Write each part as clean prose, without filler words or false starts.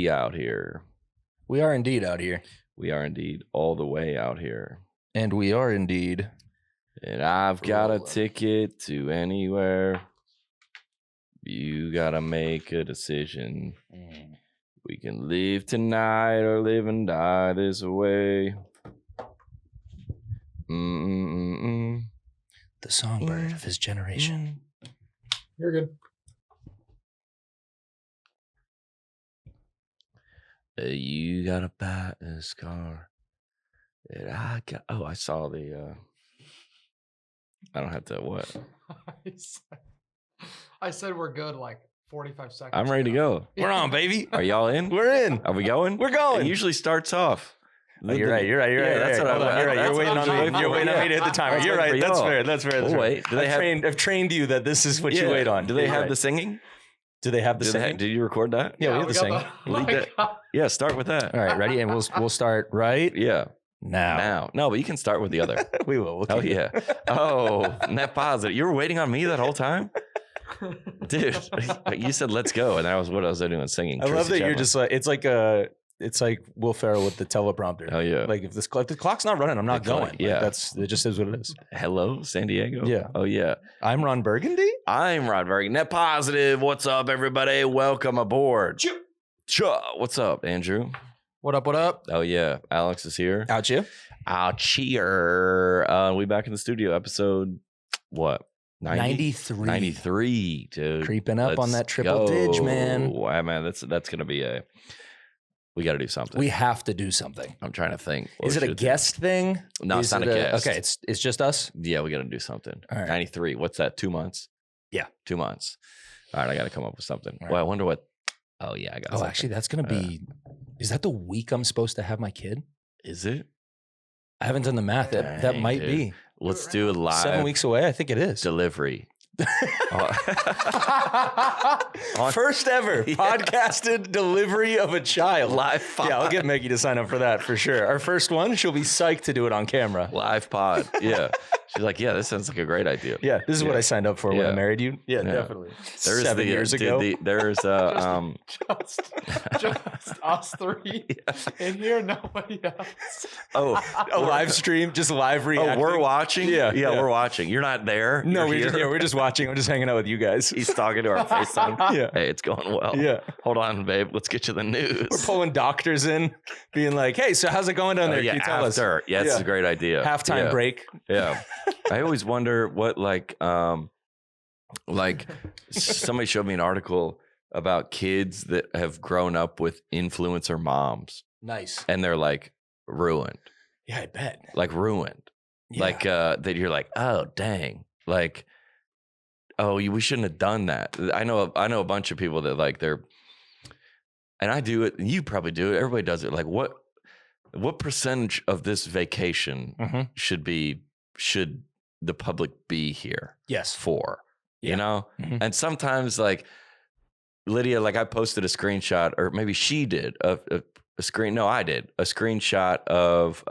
we out here. We are indeed out here. We are indeed all the way out here. And we are indeed. And I've got a ticket to anywhere. You gotta make a decision. We can live tonight or live and die this way. The songbird of his generation. You're good. You gotta buy a car. And I saw the. I don't have to what? I said we're good like 45 seconds. I'm ready to go. We're on, baby. Are y'all in? We're in. Are we going? We're going. It usually starts off. Oh, you're right. That's what You're right. You're waiting on me. You're waiting on me to hit the timer. You're right. That's fair. That's fair. We'll wait. I've trained you that this is what you wait on. Do they have the singing? Do they have the singing? Did you record that? Yeah, we have the singing. Yeah, start with that. All right, ready? And we'll start right now. No, but you can start with the other. We will. Oh, yeah. Oh, net positive. You were waiting on me that whole time? Dude, you said let's go, and that was what I was doing, singing. I love that you're just like, it's like Will Ferrell with the teleprompter. Oh, yeah. Like if the clock's not running, I'm not going. Yeah. It just is what it is. Hello, San Diego? Yeah. Oh, yeah. I'm Ron Burgundy. I'm Ron Burgundy. Net positive. What's up, everybody? Welcome aboard. What's up, Andrew? What up? What up? Oh, yeah. Alex is here. Out you. Out here. We back in the studio. Episode, what? 93. 93, dude. Creeping up on that triple dig, man. Wow, man, that's going to be we got to do something. We have to do something. I'm trying to think. Is it a guest thing? No, it's not a guest. Okay, it's just us? Yeah, we got to do something. All right. 93. What's that, 2 months? Yeah. 2 months. All right, I got to come up with something. Right. Well, I wonder what. Oh, yeah, I got something. Actually, that's going to be, is that the week I'm supposed to have my kid? Is it? I haven't done the math. That might be. Let's do a live 7 weeks away. I think it is. Delivery. First ever podcasted delivery of a child. Live pod. Yeah, I'll get Maggie to sign up for that for sure. Our first one, she'll be psyched to do it on camera. Live pod. Yeah. She's like, yeah, this sounds like a great idea. Yeah, this is what I signed up for when I married you. Yeah, definitely. There's 7 years ago. There's just us three in here, nobody else. A live stream, just live reacting. Oh, we're watching? Yeah, we're watching. You're not there? No, we're just watching. I'm just hanging out with you guys. He's talking to our FaceTime. Yeah. Hey, it's going well. Yeah. Hold on, babe. Let's get you the news. We're pulling doctors in, being like, hey, so how's it going down there? Yeah, Can you tell us? Yeah, it's a great idea. Halftime break. Yeah. I always wonder what like somebody showed me an article about kids that have grown up with influencer moms. Nice. And they're like ruined. Yeah, I bet. Like ruined. Yeah. Like that you're like, oh dang. Like, oh, we shouldn't have done that. I know a bunch of people that like they're, and I do it, and you probably do it, everybody does it. Like what percentage of this vacation should the public be here? Yes. For, you know? Mm-hmm. And sometimes like Lydia, like I posted a screenshot, or maybe she did I did a screenshot of,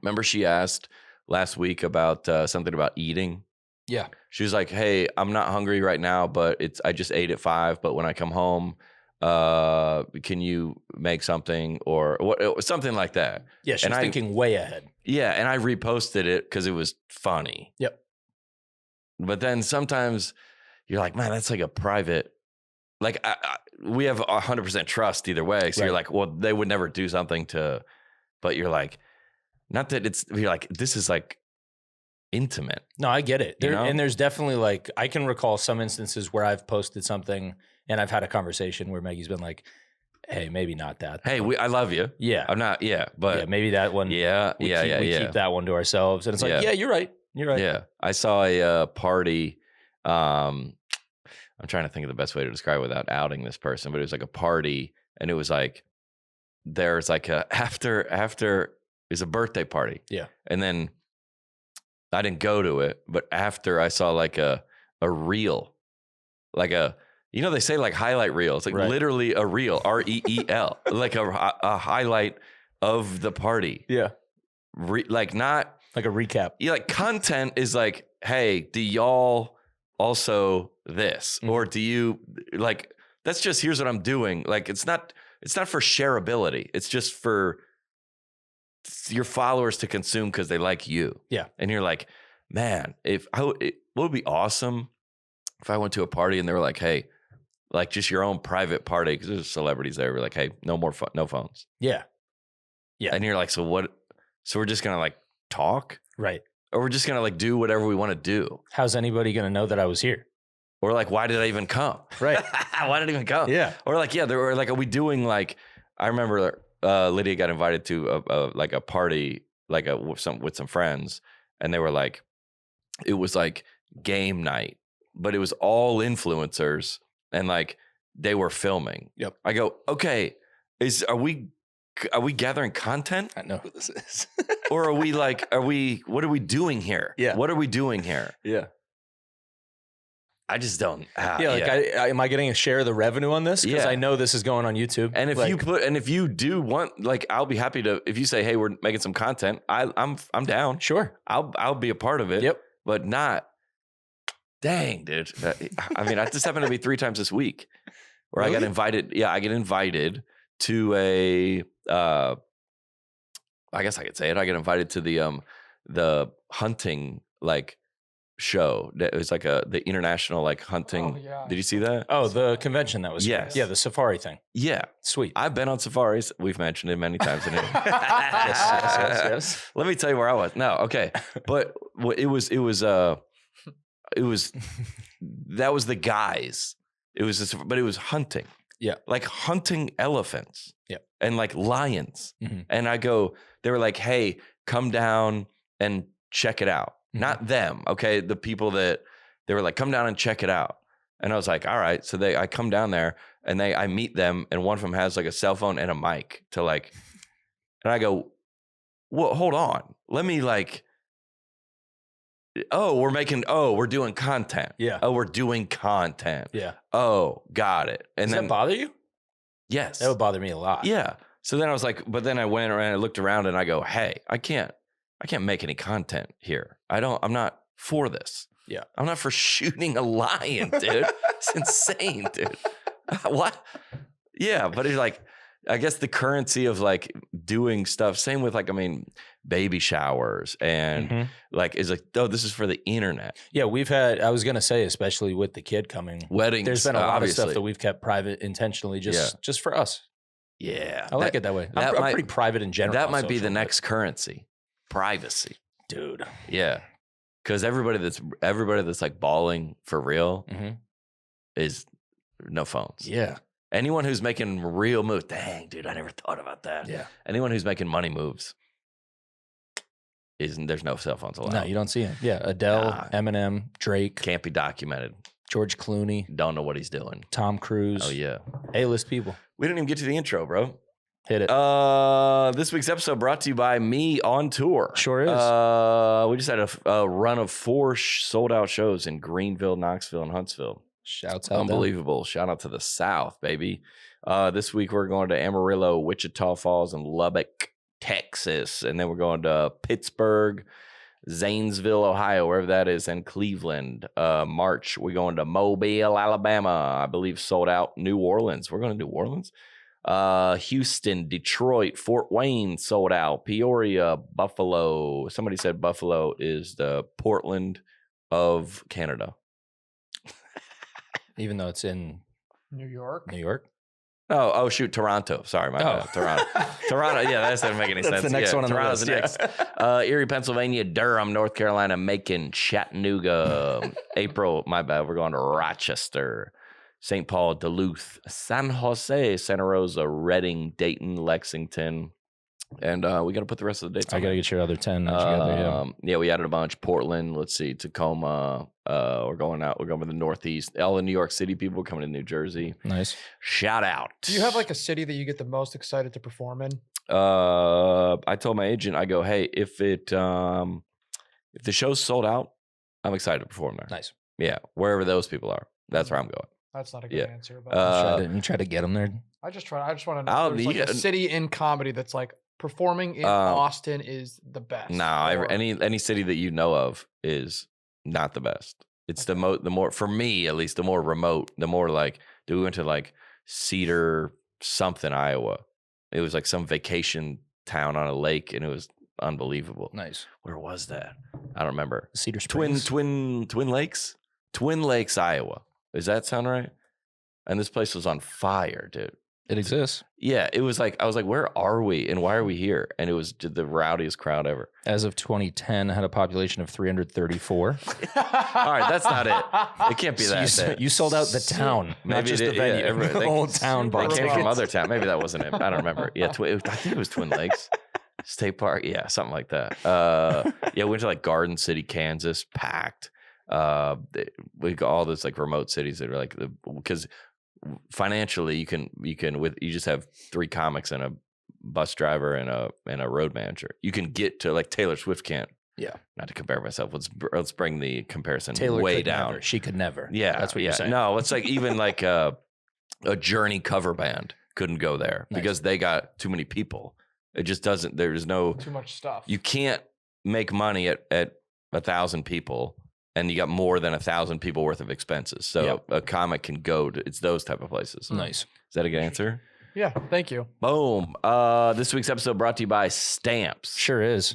remember she asked last week about something about eating. Yeah. She was like, hey, I'm not hungry right now, but I just ate at 5. But when I come home, can you make something or something like that? Yeah. She's thinking way ahead. Yeah. And I reposted it because it was funny. Yep. But then sometimes you're like, man, that's like a private, like we have 100% trust either way. So you're like, well, they would never do something but you're like, not that you're like, this is like intimate. No, I get it. And there's definitely like, I can recall some instances where I've posted something and I've had a conversation where Maggie's been like, hey, maybe not that. Hey, I love you. Yeah. I'm not, but. Yeah, maybe that one. We keep that one to ourselves. And it's like, yeah, you're right. You're right. Yeah. I saw a party. I'm trying to think of the best way to describe it without outing this person, but it was like a party and it was like, there's like after is a birthday party. Yeah. And then I didn't go to it, but after I saw like a reel, like they say like highlight reel. It's like literally a reel, REEL, like a highlight of the party. Yeah. Like not like a recap. Yeah. Like content is like, hey, do y'all also this? Mm-hmm. Or do you like That's just, here's what I'm doing. Like, it's not for shareability. It's just for your followers to consume because they like you. Yeah. And you're like, man, what would be awesome if I went to a party and they were like, hey, like just your own private party, because there's celebrities there. We're like, hey, no more no phones. Yeah. Yeah. And you're like, so what? So we're just going to like talk? Right. Or we're just going to like do whatever we want to do. How's anybody going to know that I was here? Or like, why did I even come? Right. Why did I even come? Yeah. Or like, yeah, there were like, are we doing like, I remember Lydia got invited to like a party, like with some friends. And they were like, it was like game night, but it was all influencers and like they were filming. Yep. I go, okay, are we gathering content? I know who this is. Or what are we doing here? Yeah. What are we doing here? Yeah. I just don't. Am I getting a share of the revenue on this? Because I know this is going on YouTube. And if you do want, like, I'll be happy to, if you say, hey, we're making some content, I'm down. Sure. I'll be a part of it. Yep. But not, dang, dude. I mean, I just happened to be 3 times this week where really? I got invited. Yeah, I get invited to a, I guess I could say it. I get invited to the hunting, like, show. It was like the international like hunting. Oh, yeah. Did you see that? Oh, the convention that was. Yes. Yeah, the safari thing. Yeah. Sweet. I've been on safaris. We've mentioned it many times in it. yes. Let me tell you where I was. No, okay. But it was that was the guys. But it was hunting. Yeah. Like hunting elephants. Yeah. And like lions. Mm-hmm. And they were like, hey, come down and check it out. Not them, okay? The people that they were like, come down and check it out. And I was like, all right. So I come down there and I meet them, and one of them has like a cell phone and a mic to like, and I go, well, hold on. Let me like, we're doing content. Yeah. Oh, we're doing content. Yeah. Oh, got it. And Does then that bother you? Yes. That would bother me a lot. Yeah. So then I was like, but then I went around and looked around and I go, hey, I can't make any content here. I'm not for this. Yeah. I'm not for shooting a lion, dude. It's insane, dude. What? Yeah. But it's like, I guess the currency of like doing stuff, same with like, I mean, baby showers and like, is like, oh, this is for the internet. Yeah. I was going to say, especially with the kid coming, weddings, there's been a lot of stuff that we've kept private intentionally just for us. Yeah. I like it that way. I'm pretty private in general. That might be the next currency. Privacy, dude. Yeah, because everybody that's like balling for real is no phones. Yeah, anyone who's making real moves. Dang, dude, I never thought about that. Yeah, anyone who's making money moves there's no cell phones allowed. No, you don't see it. Yeah, Adele, Eminem, Drake can't be documented. George Clooney, don't know what he's doing. Tom Cruise. Oh yeah, A-list people. We didn't even get to the intro, bro. Hit it. This week's episode brought to you by me on tour. Sure is. We just had a run of 4 sold out shows in Greenville, Knoxville, and Huntsville. Shouts out. Unbelievable. Shout out to the South, baby. This week we're going to Amarillo, Wichita Falls, and Lubbock, Texas. And then we're going to Pittsburgh, Zanesville, Ohio, wherever that is, and Cleveland. March, we're going to Mobile, Alabama. I believe sold out. New Orleans. We're going to New Orleans. Houston, Detroit, Fort Wayne sold out. Peoria, Buffalo. Somebody said Buffalo is the Portland of Canada. Even though it's in New York. Oh, shoot, Toronto. Sorry, my bad. Toronto. Yeah, that doesn't make any sense. That's the next one on Toronto's the list. Next. Erie, Pennsylvania, Durham, North Carolina, Macon, Chattanooga. April, my bad. We're going to Rochester, St. Paul, Duluth, San Jose, Santa Rosa, Reading, Dayton, Lexington. And we got to put the rest of the dates on. I got to get your other 10 together. Yeah, we added a bunch. Portland, let's see, Tacoma. We're going to the Northeast. All the New York City people coming to New Jersey. Nice. Shout out. Do you have like a city that you get the most excited to perform in? I told my agent, I go, hey, if the show's sold out, I'm excited to perform there. Nice. Yeah, wherever those people are, that's where I'm going. That's not a good answer. But you try to get them there. I just want to know if there's like a city in comedy that's like performing in Austin is the best. No, any city that you know of is not the best. It's the more, for me at least, the more remote, the more like Dude, we went to like Cedar something, Iowa. It was like some vacation town on a lake, and it was unbelievable. Nice. Where was that? I don't remember. Cedar Springs. Twin Lakes? Twin Lakes, Iowa. Does that sound right? And this place was on fire, dude. It exists. Yeah, it was like, I was like, where are we and why are we here? And it was the rowdiest crowd ever. As of 2010, had a population of 334. All right, that's not it. It can't be that. You sold out the town, not just the venue. Yeah, the whole town. They came from other town. Maybe that wasn't it. I don't remember. Yeah, I think it was Twin Lakes State Park. Yeah, something like that. Yeah, we went to like Garden City, Kansas, packed. We got all those like remote cities that are like, because financially you can you just have 3 comics and a bus driver and a road manager. You can get to like Taylor Swift can't. Yeah. Not to compare myself. Let's bring the comparison Taylor way could down. Never. She could never. Yeah. That's what you're saying. No, it's like even like a Journey cover band couldn't go there because they got too many people. It just doesn't. There's no too much stuff. You can't make money at 1,000 people. And you got more than 1,000 people worth of expenses. So a comic can go to, it's those type of places. Nice. Is that a good answer? Yeah, thank you. Boom. This week's episode brought to you by Stamps. Sure is.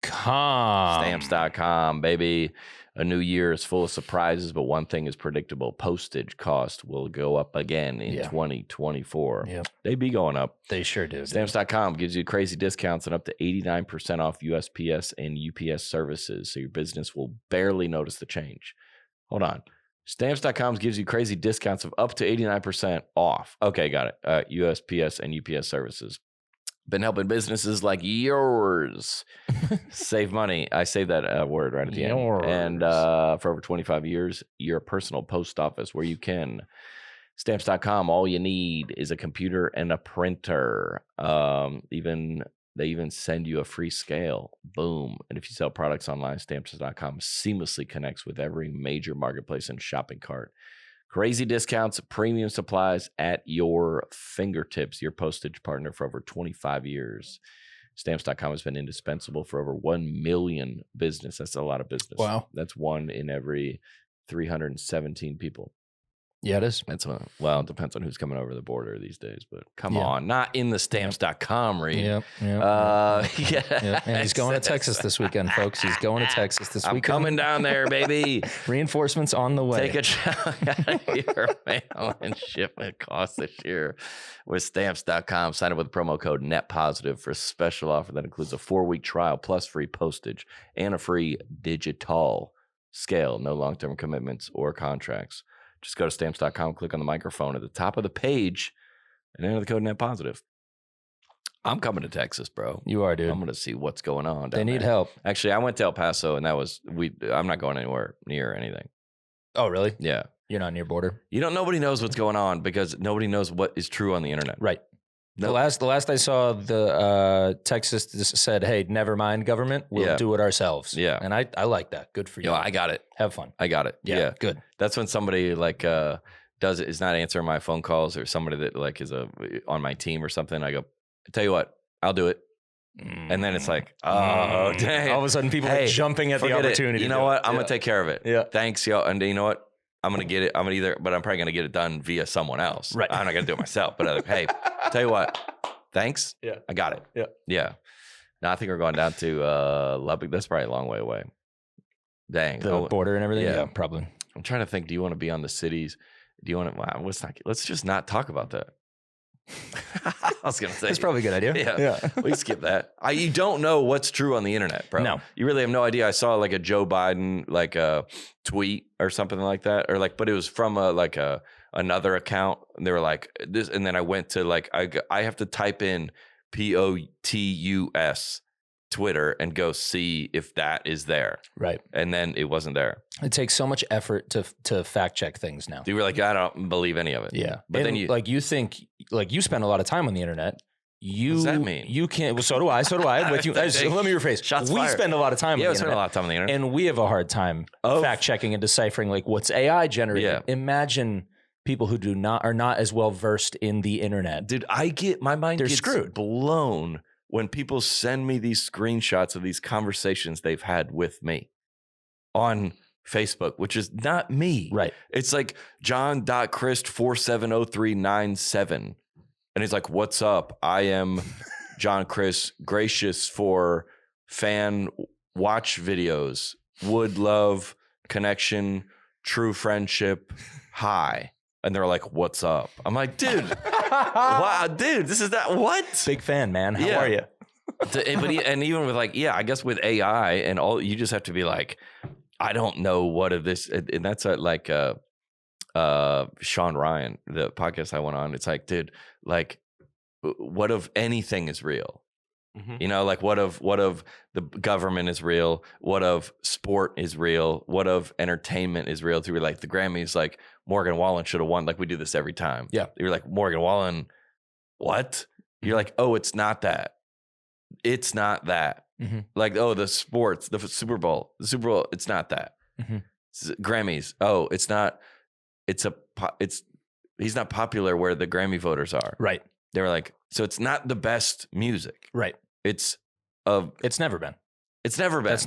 Stamps.com, baby. A new year is full of surprises, but one thing is predictable. Postage cost will go up again in 2024. Yep. They be going up. They sure do. Stamps.com gives you crazy discounts and up to 89% off USPS and UPS services, so your business will barely notice the change. Hold on. Stamps.com gives you crazy discounts of up to 89% off. Okay, got it. USPS and UPS services. Been helping businesses like yours save money. I say that word right at the end. And for over 25 years, you're a personal post office where you can. Stamps.com, all you need is a computer and a printer. They even send you a free scale. Boom. And if you sell products online, Stamps.com seamlessly connects with every major marketplace and shopping cart. Crazy discounts, premium supplies at your fingertips. Your postage partner for over 25 years. Stamps.com has been indispensable for over 1 million business. That's a lot of business. Wow. That's 1 in every 317 people. Yeah, it is. That's well, it depends on who's coming over the border these days, but come on, not in the Stamps.com read. Yep. And he's going to Texas this weekend, folks. He's going to Texas this weekend. I'm coming down there, baby. Reinforcements on the way. Take a chunk out of your mail and shipment costs this year with Stamps.com. Sign up with promo code NETPOSITIVE for a special offer that includes a 4-week trial plus free postage and a free digital scale. No long-term commitments or contracts. Just go to Stamps.com, click on the microphone at the top of the page, and enter the code NETPOSITIVE. I'm coming to Texas, bro. You are, dude. I'm going to see what's going on. They need there. help. Actually, I went to El Paso, and I'm not going anywhere near anything. Oh, really? Yeah. You're not near border? Nobody knows what's going on because nobody knows what is true on the internet. Right. No. The last I saw, the Texas just said, "Hey, never mind, government. We'll do it ourselves." Yeah, and I like that. Good for you. I got it. Have fun. I got it. Yeah, good. That's when somebody like is not answering my phone calls, or somebody that like is on my team or something. I go, tell you what, I'll do it. And then it's like, oh dang! All of a sudden, people are jumping at the opportunity. You know what? I'm gonna take care of it. Yeah. Thanks, yo. And you know what? I'm going to get it. I'm probably going to get it done via someone else. Right. I'm not going to do it myself, but hey, tell you what, thanks. Yeah. I got it. Yeah. Yeah. Now I think we're going down to Lubbock. That's probably a long way away. Dang. The border and everything. Yeah, probably. I'm trying to think. Do you want to be on the cities? Do you want to, let's just not talk about that. I was going to say. That's probably a good idea. Yeah. We skip that. You don't know what's true on the internet, bro. No. You really have no idea. I saw like a Joe Biden like a tweet or something like that, or like, but it was from another account, and they were like this, and then I went to like I have to type in POTUS Twitter and go see if that is there. Right. And then it wasn't there. It takes so much effort to fact check things now. You were like, I don't believe any of it. Yeah. But then you think you spend a lot of time on the internet. What does that mean? You can't. Well, so do I. With you. Let me rephrase. Shots we fired. spend a lot of time. Yeah, on we the spend internet, a lot of time on the internet, and we have a hard time fact checking and deciphering like what's AI generated. Yeah. Imagine people who are not as well versed in the internet. Dude, my mind gets screwed. Blown when people send me these screenshots of these conversations they've had with me on Facebook, which is not me. Right. It's like John.Crist470397. And he's like, what's up? I am John Crist, gracious for fan watch videos, would love, connection, true friendship, hi. And they're like, what's up? I'm like, dude, wow, dude, this is not what? Big fan, man. How are you? And even with like, I guess with AI and all, you just have to be like, I don't know what of this. And that's like Sean Ryan, the podcast I went on. It's like, dude, like, what if anything is real? Mm-hmm. You know, like what of the government is real? What of sport is real? What of entertainment is real? Through like the Grammys, like Morgan Wallen should have won. Like we do this every time. Yeah. You're like, Morgan Wallen, what? You're like, oh, it's not that. It's not that. Mm-hmm. Like, oh, the sports, the Super Bowl, it's not that. Mm-hmm. Grammys, oh, it's not. He's not popular where the Grammy voters are. Right. They were like, so it's not the best music. Right. It's never been. It's never been. That's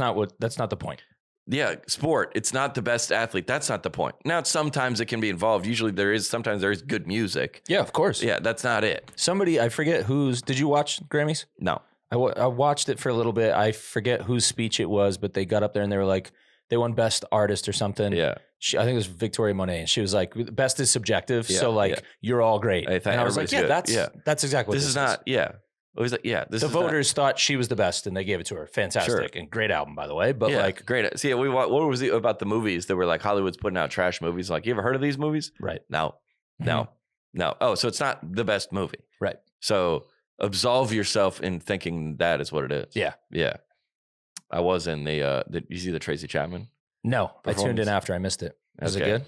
not the point. Yeah. Sport. It's not the best athlete. That's not the point. Now, sometimes it can be involved. Usually sometimes there is good music. Yeah, of course. Yeah. That's not it. Somebody, I forget did you watch Grammys? No. I watched it for a little bit. I forget whose speech it was, but they got up there and they were like, they won best artist or something. Yeah. I think it was Victoria Monet. And she was like, best is subjective. Yeah, so like, you're all great. And I was like, that's exactly what this is. Not, yeah. It was like, the voters thought she was the best and they gave it to her. Fantastic. And great album, by the way. But like, great. See, what was it about the movies that were like Hollywood's putting out trash movies? Like, you ever heard of these movies? Right. No. Oh, so it's not the best movie. Right. So absolve yourself in thinking that is what it is. Yeah. Yeah. I was in did you see the Tracy Chapman? No, I tuned in after. I missed it. Was it good?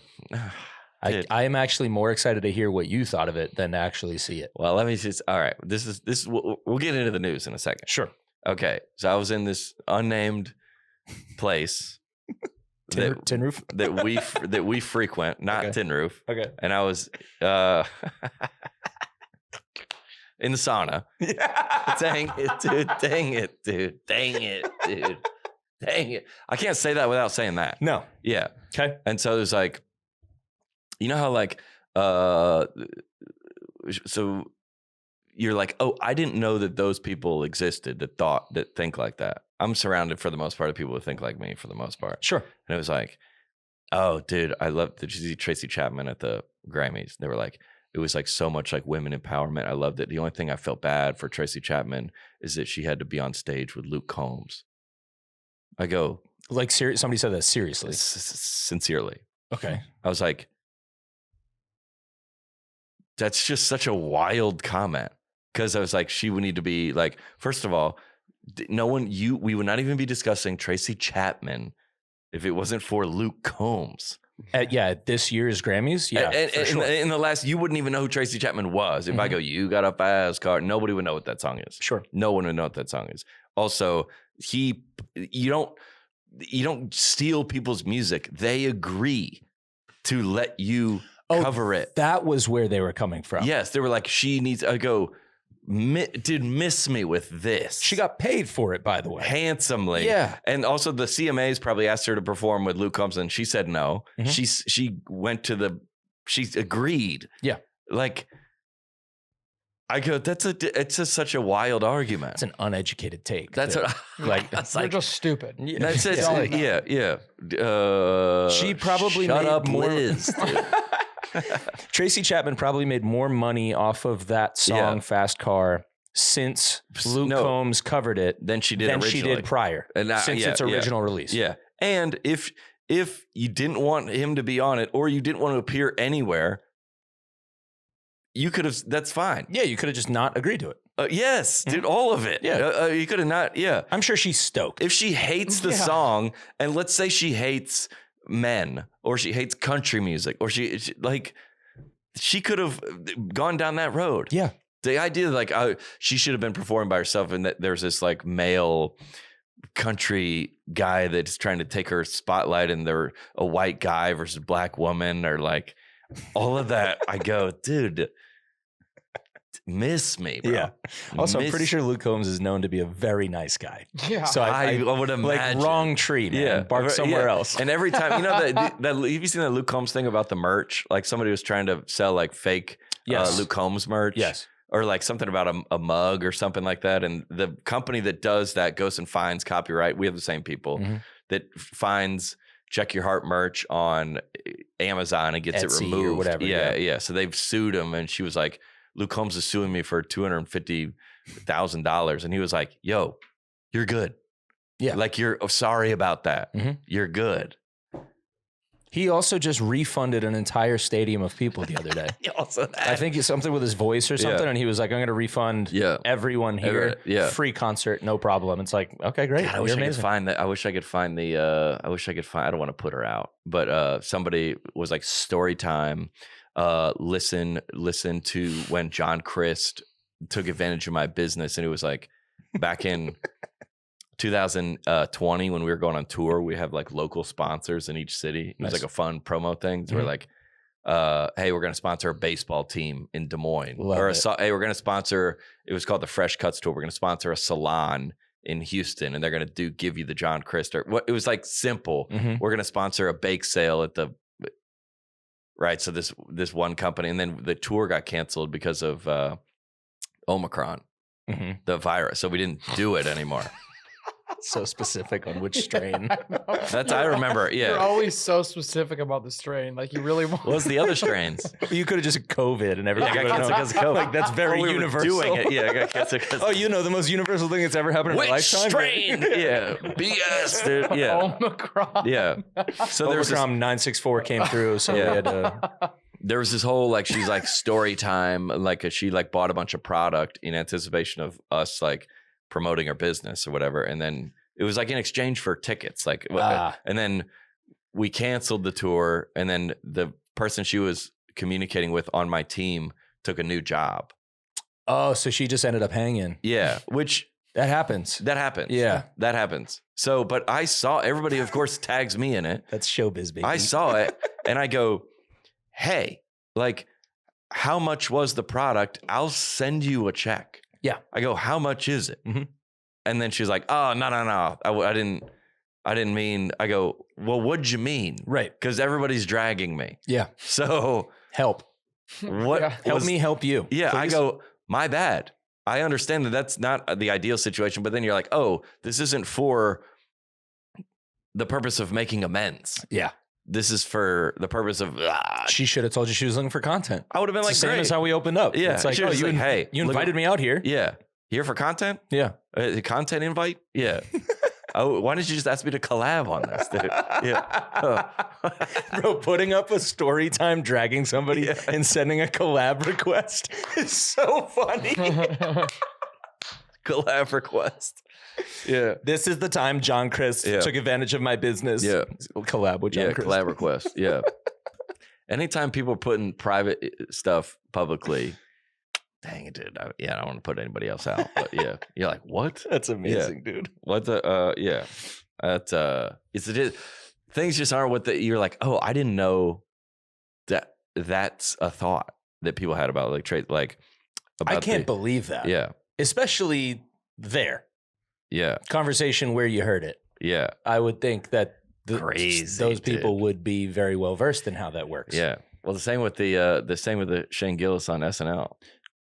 I am actually more excited to hear what you thought of it than to actually see it. Well, let me just. All right, this is. We'll get into the news in a second. Sure. Okay, so I was in this unnamed place, tin roof that we frequent, not Tin Roof. Okay. And I was in the sauna. Yeah. Dang it, dude. I can't say that without saying that. No. Yeah. Okay. And so there's like, you know how like, so you're like, oh, I didn't know that those people existed that think like that. I'm surrounded for the most part of people who think like me for the most part. Sure. And it was like, oh, dude, did you see Tracy Chapman at the Grammys? They were like, it was like so much like women empowerment. I loved it. The only thing I felt bad for Tracy Chapman is that she had to be on stage with Luke Combs. I go, like, somebody said that seriously? Sincerely. Okay. I was like, that's just such a wild comment. Because I was like, she would need to be like, first of all, we would not even be discussing Tracy Chapman if it wasn't for Luke Combs. At this year's Grammys? Yeah. In the last, you wouldn't even know who Tracy Chapman was. If I go, you got a fast car, nobody would know what that song is. Sure. No one would know what that song is. Also, you don't steal people's music. They agree to let you cover it. That was where they were coming from. Yes. They were like, I go, dude, miss me with this. She got paid for it, by the way. Handsomely. Yeah. And also the CMAs probably asked her to perform with Luke Combs and she said no. Mm-hmm. She went to she agreed. Yeah. Like, I go, it's just such a wild argument. It's an uneducated take. That's what you're just stupid. That's it. Yeah. She probably shut made up, more. Liz. Tracy Chapman probably made more money off of that song, Fast Car, since Luke Combs covered it than she did prior, since its original release. Yeah. And if you didn't want him to be on it or you didn't want to appear anywhere, you could have, that's fine. Yeah, you could have just not agreed to it. Yes, dude, all of it. Yeah. You could have not, I'm sure she's stoked. If she hates the song, and let's say she hates men, or she hates country music, or she could have gone down that road. Yeah. The idea like she should have been performing by herself and that there's this like male country guy that's trying to take her spotlight and they're a white guy versus black woman or like all of that. I go, dude, miss me, bro. Yeah. Also, I'm pretty sure Luke Combs is known to be a very nice guy. Yeah. So I would imagine. Like, wrong tree, man. Yeah. Bark somewhere else. And every time, you know, that have you seen that Luke Combs thing about the merch? Like somebody was trying to sell like fake Luke Combs merch. Yes. Or like something about a mug or something like that. And the company that does that goes and finds copyright. We have the same people that finds Check Your Heart merch on Amazon and gets Etsy it removed. Or whatever. Yeah. So they've sued him. And she was like, Luke Combs is suing me for $250,000. And he was like, yo, you're good. Yeah. Like, you're sorry about that. You're good. He also just refunded an entire stadium of people the other day. I think it's something with his voice or something. And he was like, I'm going to refund everyone here. Free concert, no problem. It's like, okay, great. God, I wish I could find that. I wish I could find I don't want to put her out, but somebody was like, story time. Listen to when John Crist took advantage of my business. And it was like back in 2020 when we were going on tour, we have like local sponsors in each city. It was like a fun promo thing. So we're like, hey, we're going to sponsor a baseball team in Des Moines. Hey, we're going to sponsor, it was called the Fresh Cuts Tour. We're going to sponsor a salon in Houston, and they're going to give you the John Crist. It was like simple. We're going to sponsor a bake sale at the, right. So this one company, and then the tour got canceled because of Omicron, the virus. So we didn't do it anymore. So specific on which strain. I remember. Yeah. You're always so specific about the strain. Like, you really want. What's the other strains? You could have just COVID and everything. I got canceled because of COVID. Like, that's very universal. Doing it. Yeah, I got canceled because the most universal thing that's ever happened in my lifetime? Strain? Yeah. BS, dude. Yeah. Omicron. Yeah. So there's Omicron 964 came through, so we had to... There was this whole, like, she's like story time. Like, she like bought a bunch of product in anticipation of us like promoting her business or whatever. And then it was like in exchange for tickets. Like, and then we canceled the tour. And then the person she was communicating with on my team took a new job. Oh, so she just ended up hanging. Yeah. Which that happens. Yeah. That happens. So, but I saw everybody, of course, tags me in it. That's showbiz, baby. I saw it and I go, hey, like, how much was the product? I'll send you a check. Yeah. I go, how much is it? And then she's like, oh, no. I didn't mean, I go, well, what'd you mean? Right. Because everybody's dragging me. Yeah. So help. What? Help me help you. Yeah. Please? I go, my bad. I understand that that's not the ideal situation, but then you're like, oh, this isn't for the purpose of making amends. Yeah. This is for the purpose of. She should have told you she was looking for content. I would have been like, the same as how we opened up. Yeah, it's like, hey, you invited me out here. Yeah, here for content. Yeah, content invite. Yeah. Oh, why didn't you just ask me to collab on this, dude? Yeah, bro, putting up a story time, dragging somebody and sending a collab request is so funny. Collab request. Yeah. This is the time John Crist took advantage of my business. Yeah. Collab with John Crist. Collab request. Yeah. Anytime people are putting private stuff publicly, dang it, dude. I don't want to put anybody else out. But yeah. You're like, what? That's amazing, dude. What the yeah. Things just aren't what you're like, oh, I didn't know that's a thought that people had about about I can't believe that. Yeah. Especially there. Yeah. Conversation where you heard it. Yeah. I would think that those people would be very well versed in how that works. Yeah. Well, the same with the Shane Gillis on SNL.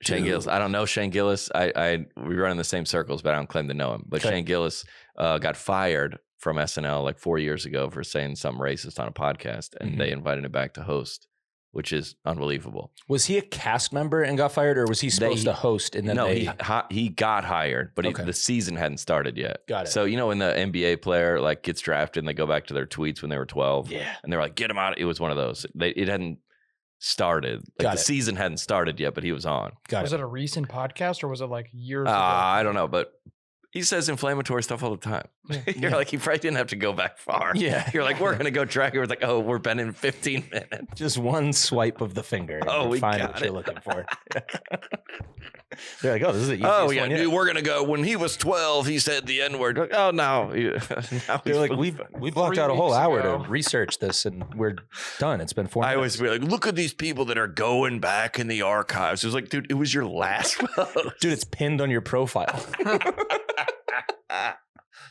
Shane Gillis. I don't know Shane Gillis. We run in the same circles, but I don't claim to know him. But Shane Gillis got fired from SNL like 4 years ago for saying something racist on a podcast, and they invited him back to host, which is unbelievable. Was he a cast member and got fired, or was he supposed to host? And then he got hired, but the season hadn't started yet. Got it. So when the NBA player like gets drafted and they go back to their tweets when they were 12, and they're like, get him out. It was one of those. It hadn't started. Like season hadn't started yet, but he was on. Was it a recent podcast or was it like years ago? I don't know, but he says inflammatory stuff all the time. You're like, he probably didn't have to go back far. Yeah. You're like, we're going to go track it. We're like, oh, we're been in 15 minutes. Just one swipe of the finger. Oh, we find got what you're looking for. They're like, oh, this is the easiest one yet. We're gonna go. When he was 12, he said the N-word. Like, oh no. They're like, we blocked out a whole hour to research this, and we're done. It's been 4 minutes. I always feel like, look at these people that are going back in the archives. It was like, dude, it was your last post. Dude, it's pinned on your profile.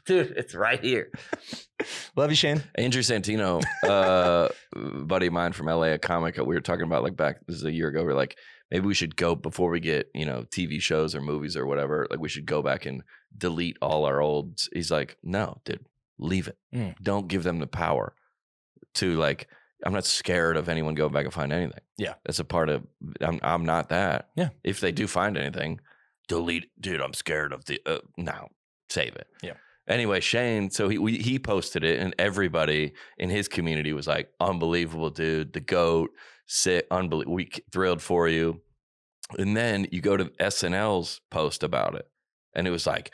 Dude, it's right here. Love you, Shane. Andrew Santino, buddy of mine from LA, a comic. We were talking about like back, this is a year ago. We're like, maybe we should go before we get, TV shows or movies or whatever. Like we should go back and delete all our olds. He's like, no, dude, leave it. Don't give them the power to like, I'm not scared of anyone going back and find anything. Yeah. That's a part of, I'm not that. Yeah. If they do find anything, delete. Dude, I'm scared of no, save it. Yeah. Anyway, Shane, so he posted it, and everybody in his community was like, unbelievable, dude, the GOAT, sick, unbelievable, we thrilled for you. And then you go to SNL's post about it, and it was like,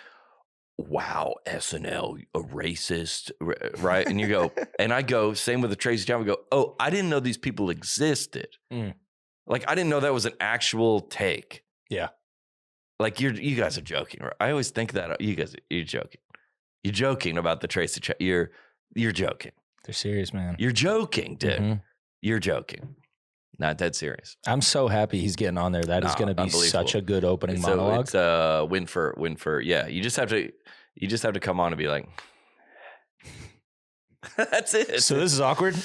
wow, SNL, a racist, right? And you go, and I go, same with the Tracy Chapman, we go, oh, I didn't know these people existed. Like, I didn't know that was an actual take. Yeah. Like, you guys are joking, right? I always think that, you're joking. You're joking about the Tracy Chapman. You're joking. They're serious, man. You're joking, dude. Mm-hmm. You're joking. Not dead serious. I'm so happy he's getting on there. That is going to be such a good opening monologue. It's a win for. Yeah, you just have to come on and be like, that's it. So this is awkward.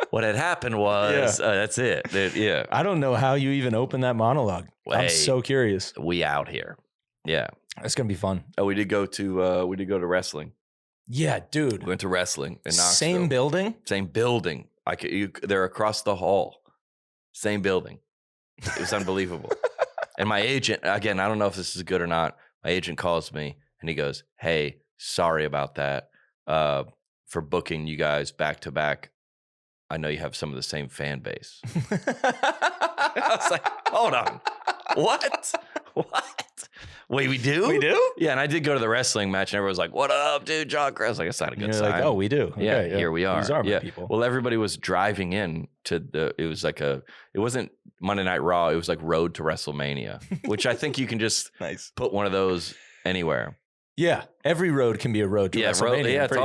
What had happened was that's it. Yeah. I don't know how you even open that monologue. I'm so curious. We out here. Yeah. It's gonna be fun. Oh, we did go to wrestling. Yeah, dude. We went to wrestling in Knoxville. Same building. Same building. They're across the hall. Same building. It was unbelievable. And my agent, again, I don't know if this is good or not. My agent calls me and he goes, "Hey, sorry about that. For booking you guys back to back. I know you have some of the same fan base." I was like, hold on. What? Wait, we do? We do? Yeah, and I did go to the wrestling match, and everyone was like, "What up, dude, John Crist?" I was like, it's not a good sign. Like, oh, we do. Okay, yeah, here we are. These are my people. Well, everybody was driving in to it wasn't Monday Night Raw. It was like Road to WrestleMania, which I think you can just put one of those anywhere. Yeah, every road can be a road to WrestleMania. It's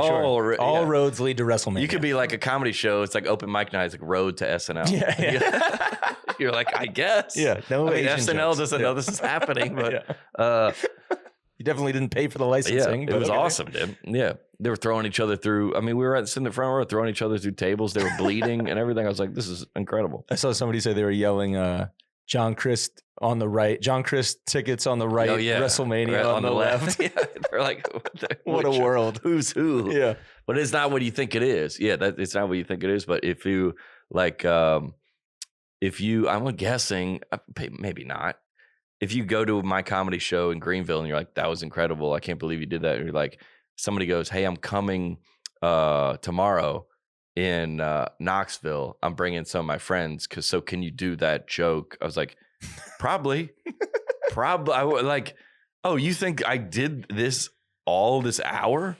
all roads lead to WrestleMania. You could be like a comedy show. It's like open mic night. It's like Road to SNL. Yeah. You're like, I guess. Yeah, SNL doesn't know this is happening, but you definitely didn't pay for the licensing. Yeah, it was awesome, dude. Yeah, they were throwing each other through. I mean, we were sitting in the front row, throwing each other through tables. They were bleeding and everything. I was like, this is incredible. I saw somebody say they were yelling, John Crist on the right, John Crist tickets on the right, WrestleMania on the left. Yeah, they're like, what a world. Who's who? Yeah. But it's not what you think it is. Yeah, it's not what you think it is. But if you I'm guessing, maybe not. If you go to my comedy show in Greenville and you're like, that was incredible, I can't believe you did that. And you're like, somebody goes, hey, I'm coming tomorrow in Knoxville. I'm bringing some of my friends. So can you do that joke? I was like, probably. I was like, oh, you think I did this hour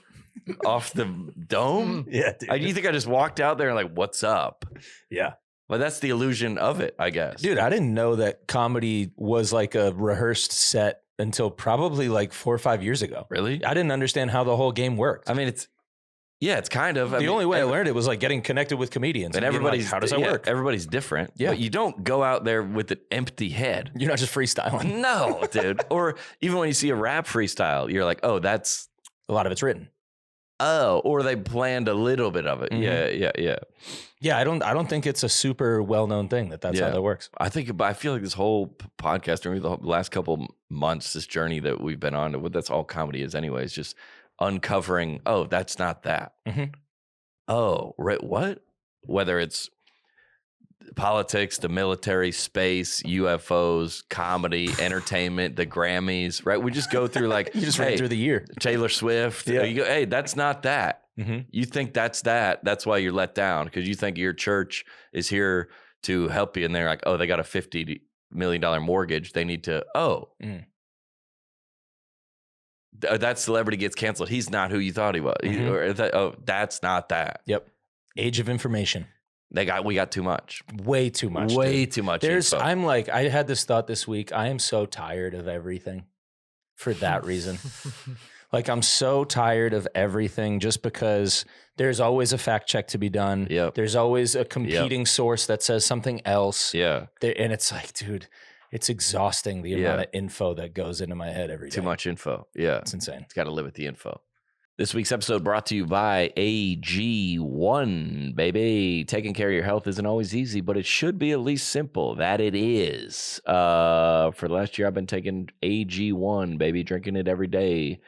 off the dome? Yeah, dude. You think I just walked out there and like, what's up? Yeah. But that's the illusion of it, I guess. Dude, I didn't know that comedy was like a rehearsed set until probably like 4 or 5 years ago. Really? I didn't understand how the whole game worked. I mean, it's kind of. The only way I learned it was like getting connected with comedians. And everybody's, like, how does that work? Everybody's different. Yeah. But you don't go out there with an empty head. You're not just freestyling. No, dude. Or even when you see a rap freestyle, you're like, oh, that's. A lot of it's written. Oh, or they planned a little bit of it. Mm-hmm. Yeah. Yeah, I don't think it's a super well-known thing that's how that works. I feel like this whole podcast, or the last couple months, this journey that we've been on, that's all comedy is anyways, just uncovering, oh, that's not that. Mm-hmm. Oh, right, what? Whether it's politics, the military, space, UFOs, comedy, entertainment, the Grammys, right? We just go through like... You just ran through the year. Taylor Swift. Yeah. You go, hey, that's not that. Mm-hmm. You think that's that. That's why you're let down, because you think your church is here to help you. And they're like, oh, they got a $50 million mortgage. They need to, that celebrity gets canceled. He's not who you thought he was. Mm-hmm. That's not that. Yep. Age of information. We got too much. Way too much. Way too much. I'm like, I had this thought this week. I am so tired of everything for that reason. Like, I'm so tired of everything just because there's always a fact check to be done. Yep. There's always a competing source that says something else. Yeah. And it's like, dude, it's exhausting the amount of info that goes into my head every day. Too much info. Yeah. It's insane. It's got to live with the info. This week's episode brought to you by AG1, baby. Taking care of your health isn't always easy, but it should be at least simple. That it is. For the last year, I've been taking AG1, baby, drinking it every day.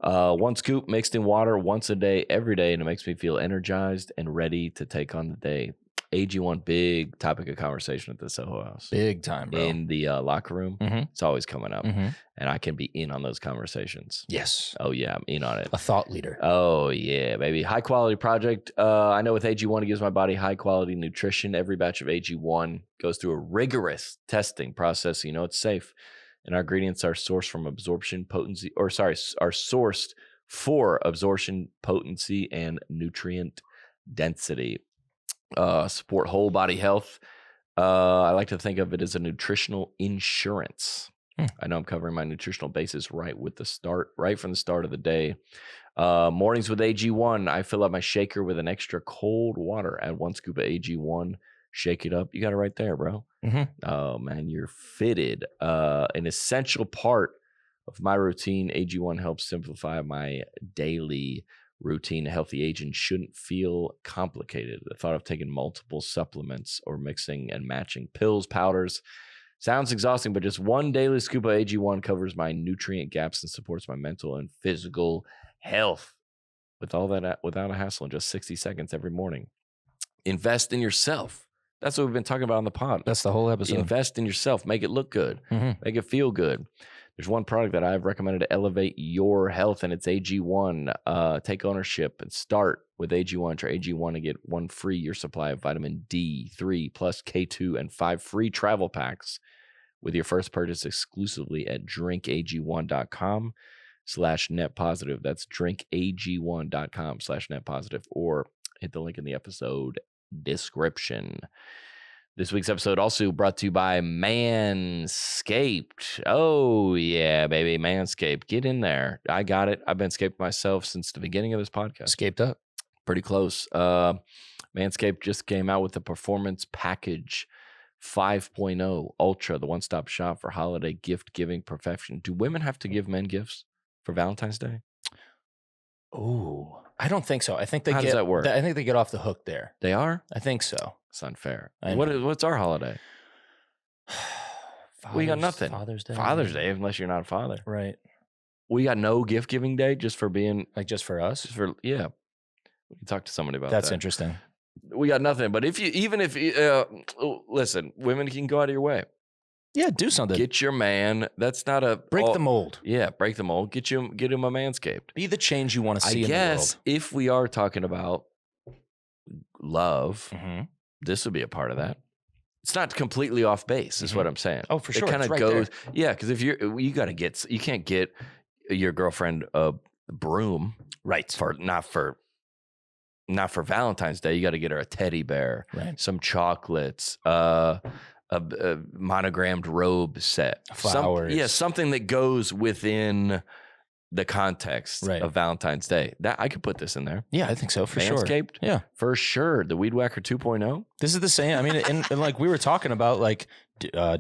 1 scoop mixed in water once a day, every day, and it makes me feel energized and ready to take on the day. AG1, big topic of conversation at the Soho House. Big time, bro. In the locker room, it's always coming up, and I can be in on those conversations. Yes. Oh, yeah, I'm in on it. A thought leader. Oh, yeah, baby. High-quality project. I know with AG1, it gives my body high-quality nutrition. Every batch of AG1 goes through a rigorous testing process, so you know it's safe. And our ingredients are sourced from are sourced for absorption, potency, and nutrient density. Support whole body health. I like to think of it as a nutritional insurance. I know I'm covering my nutritional basis right from the start of the day. Mornings with AG1, I fill up my shaker with an extra cold water. Add 1 scoop of AG1. Shake it up. You got it right there, bro. Oh, man, you're fitted. An essential part of my routine, AG1 helps simplify my daily routine. Healthy aging shouldn't feel complicated. The thought of taking multiple supplements or mixing and matching pills, powders, sounds exhausting, but just 1 daily scoop of AG1 covers my nutrient gaps and supports my mental and physical health. With all that, without a hassle, in just 60 seconds every morning. Invest in yourself. That's what we've been talking about on the pod. That's the whole episode. Invest in yourself. Make it look good. Make it feel good. There's one product that I've recommended to elevate your health, and it's AG1. Take ownership and start with AG1. Try AG1 and get 1 free year supply of vitamin D3 plus K2 and 5 free travel packs with your first purchase exclusively at drinkag1.com/net positive. That's drinkag1.com/net positive, or hit the link in the episode description. This week's episode also brought to you by Manscaped. Oh, yeah, baby. Manscaped. Get in there. I got it. I've been scaped myself since the beginning of this podcast. Scaped up. Pretty close. Manscaped just came out with the Performance Package 5.0 Ultra, the one-stop shop for holiday gift-giving perfection. Do women have to give men gifts for Valentine's Day? Oh, I don't think so. I think How does that work? I think they get off the hook there. They are? I think so. It's unfair. What's our holiday? We got nothing. Father's Day. Father's Day, unless you're not a father. Right. We got no gift giving day just for being just for us. Yeah. We can talk to somebody about that. That's interesting. We got nothing. But if listen, women can go out of your way. Yeah, do something. Get your man. That's not a break the mold. Yeah, break the mold. Get him a Manscaped. Be the change you want to see in the world. I guess if we are talking about love, this would be a part of that. It's not completely off base, is what I'm saying. Oh, for sure. It kind of goes, yeah, because if you can't get your girlfriend a broom, right? Not for Valentine's Day. You got to get her a teddy bear, right? Some chocolates, a monogrammed robe set, flowers, something that goes within the context of Valentine's Day. That I could put this in there. Yeah, I think so, for sure. Manscaped? Yeah. For sure. The Weed Whacker 2.0. This is the same. I mean, and like we were talking about like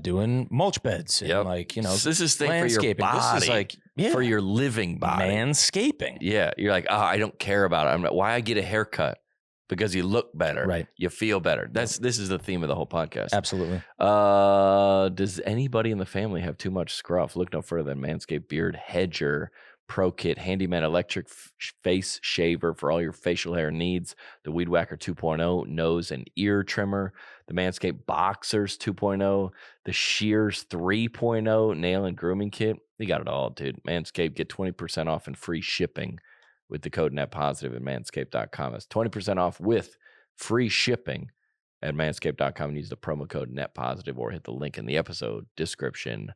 doing mulch beds and like, this is thing for your body. This is like for your living body. Manscaping. Yeah. You're like, I don't care about it. Why I get a haircut? Because you look better. Right. You feel better. This is the theme of the whole podcast. Absolutely. Does anybody in the family have too much scruff? Look no further than Manscaped Beard Hedger Pro Kit Handyman Electric Face Shaver for all your facial hair needs. The Weed Whacker 2.0 Nose and Ear Trimmer. The Manscaped Boxers 2.0. The Shears 3.0 Nail and Grooming Kit. You got it all, dude. Manscaped, get 20% off and free shipping with the code NetPositive at manscaped.com. That's 20% off with free shipping at manscaped.com, and use the promo code NetPositive or hit the link in the episode description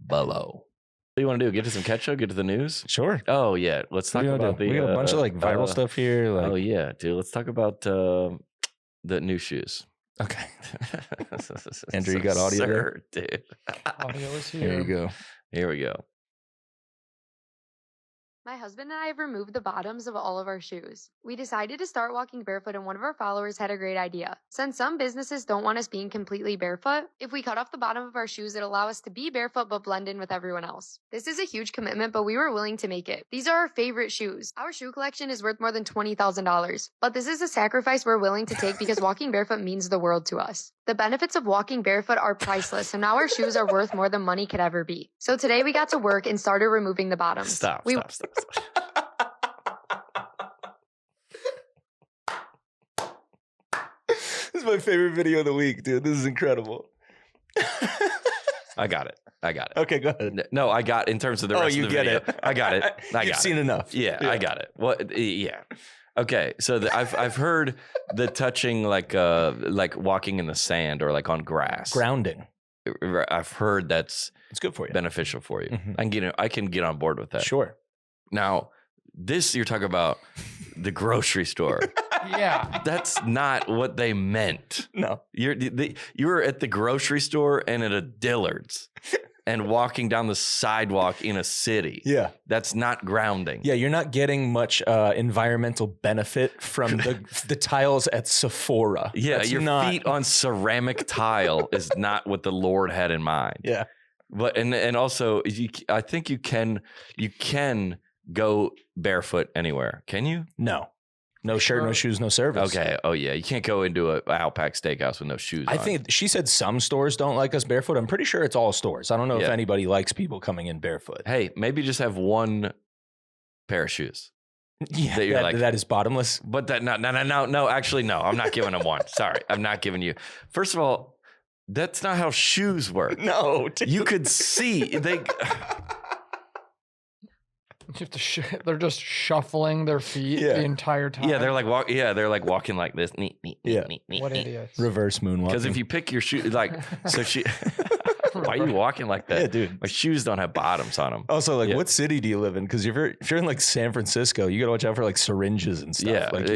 below. What do you want to do? Get to some catch up? Get to the news? Sure. Oh, yeah. Let's talk about we got a bunch of like viral stuff here. Like, oh, yeah, dude. Let's talk about The new shoes. Okay. Andrew, you got audio there? Dude. Audio is here. Here we go. Here we go. My husband and I have removed the bottoms of all of our shoes. We decided to start walking barefoot, and one of our followers had a great idea. Since some businesses don't want us being completely barefoot, if we cut off the bottom of our shoes, it'll allow us to be barefoot but blend in with everyone else. This is a huge commitment, but we were willing to make it. These are our favorite shoes. Our shoe collection is worth more than $20,000, but this is a sacrifice we're willing to take because walking barefoot means the world to us. The benefits of walking barefoot are priceless, so now our shoes are worth more than money could ever be. So today we got to work and started removing the bottoms. Stop. This is my favorite video of the week, dude. This is incredible. I got it. Okay, go ahead. No, I got in terms of the rest of the video. It. I got it. You've seen enough. Yeah, I got it. What? Yeah. Okay, so I've heard the touching like walking in the sand or like on grass. Grounding. I've heard it's good for you. Beneficial for you. Mm-hmm. I can get on board with that. Sure. Now, this you're talking about the grocery store. Yeah. That's not what they meant. No. You're at the grocery store and at a Dillard's and walking down the sidewalk in a city. Yeah. That's not grounding. Yeah, you're not getting much environmental benefit from the tiles at Sephora. Yeah, That's your feet on ceramic tile is not what the Lord had in mind. Yeah. But and also I think you can go barefoot anywhere. Can you? No shirt, no shoes, no service. Okay. Oh, yeah. You can't go into a Outback Steakhouse with no shoes on. I think she said some stores don't like us barefoot. I'm pretty sure it's all stores. I don't know if anybody likes people coming in barefoot. Hey, maybe just have one pair of shoes. Yeah, that is bottomless. But no. Actually, no. I'm not giving them one. Sorry. I'm not giving you. First of all, that's not how shoes work. No. Dude. You could see. You have to they're just shuffling their feet the entire time. Yeah, they're like walking like this. What idiots. Reverse moonwalking. Because if you pick your shoe, why are you walking like that? Yeah, dude. My shoes don't have bottoms on them. Also, what city do you live in? Because if you're in like San Francisco, you got to watch out for like syringes and stuff. Yeah, like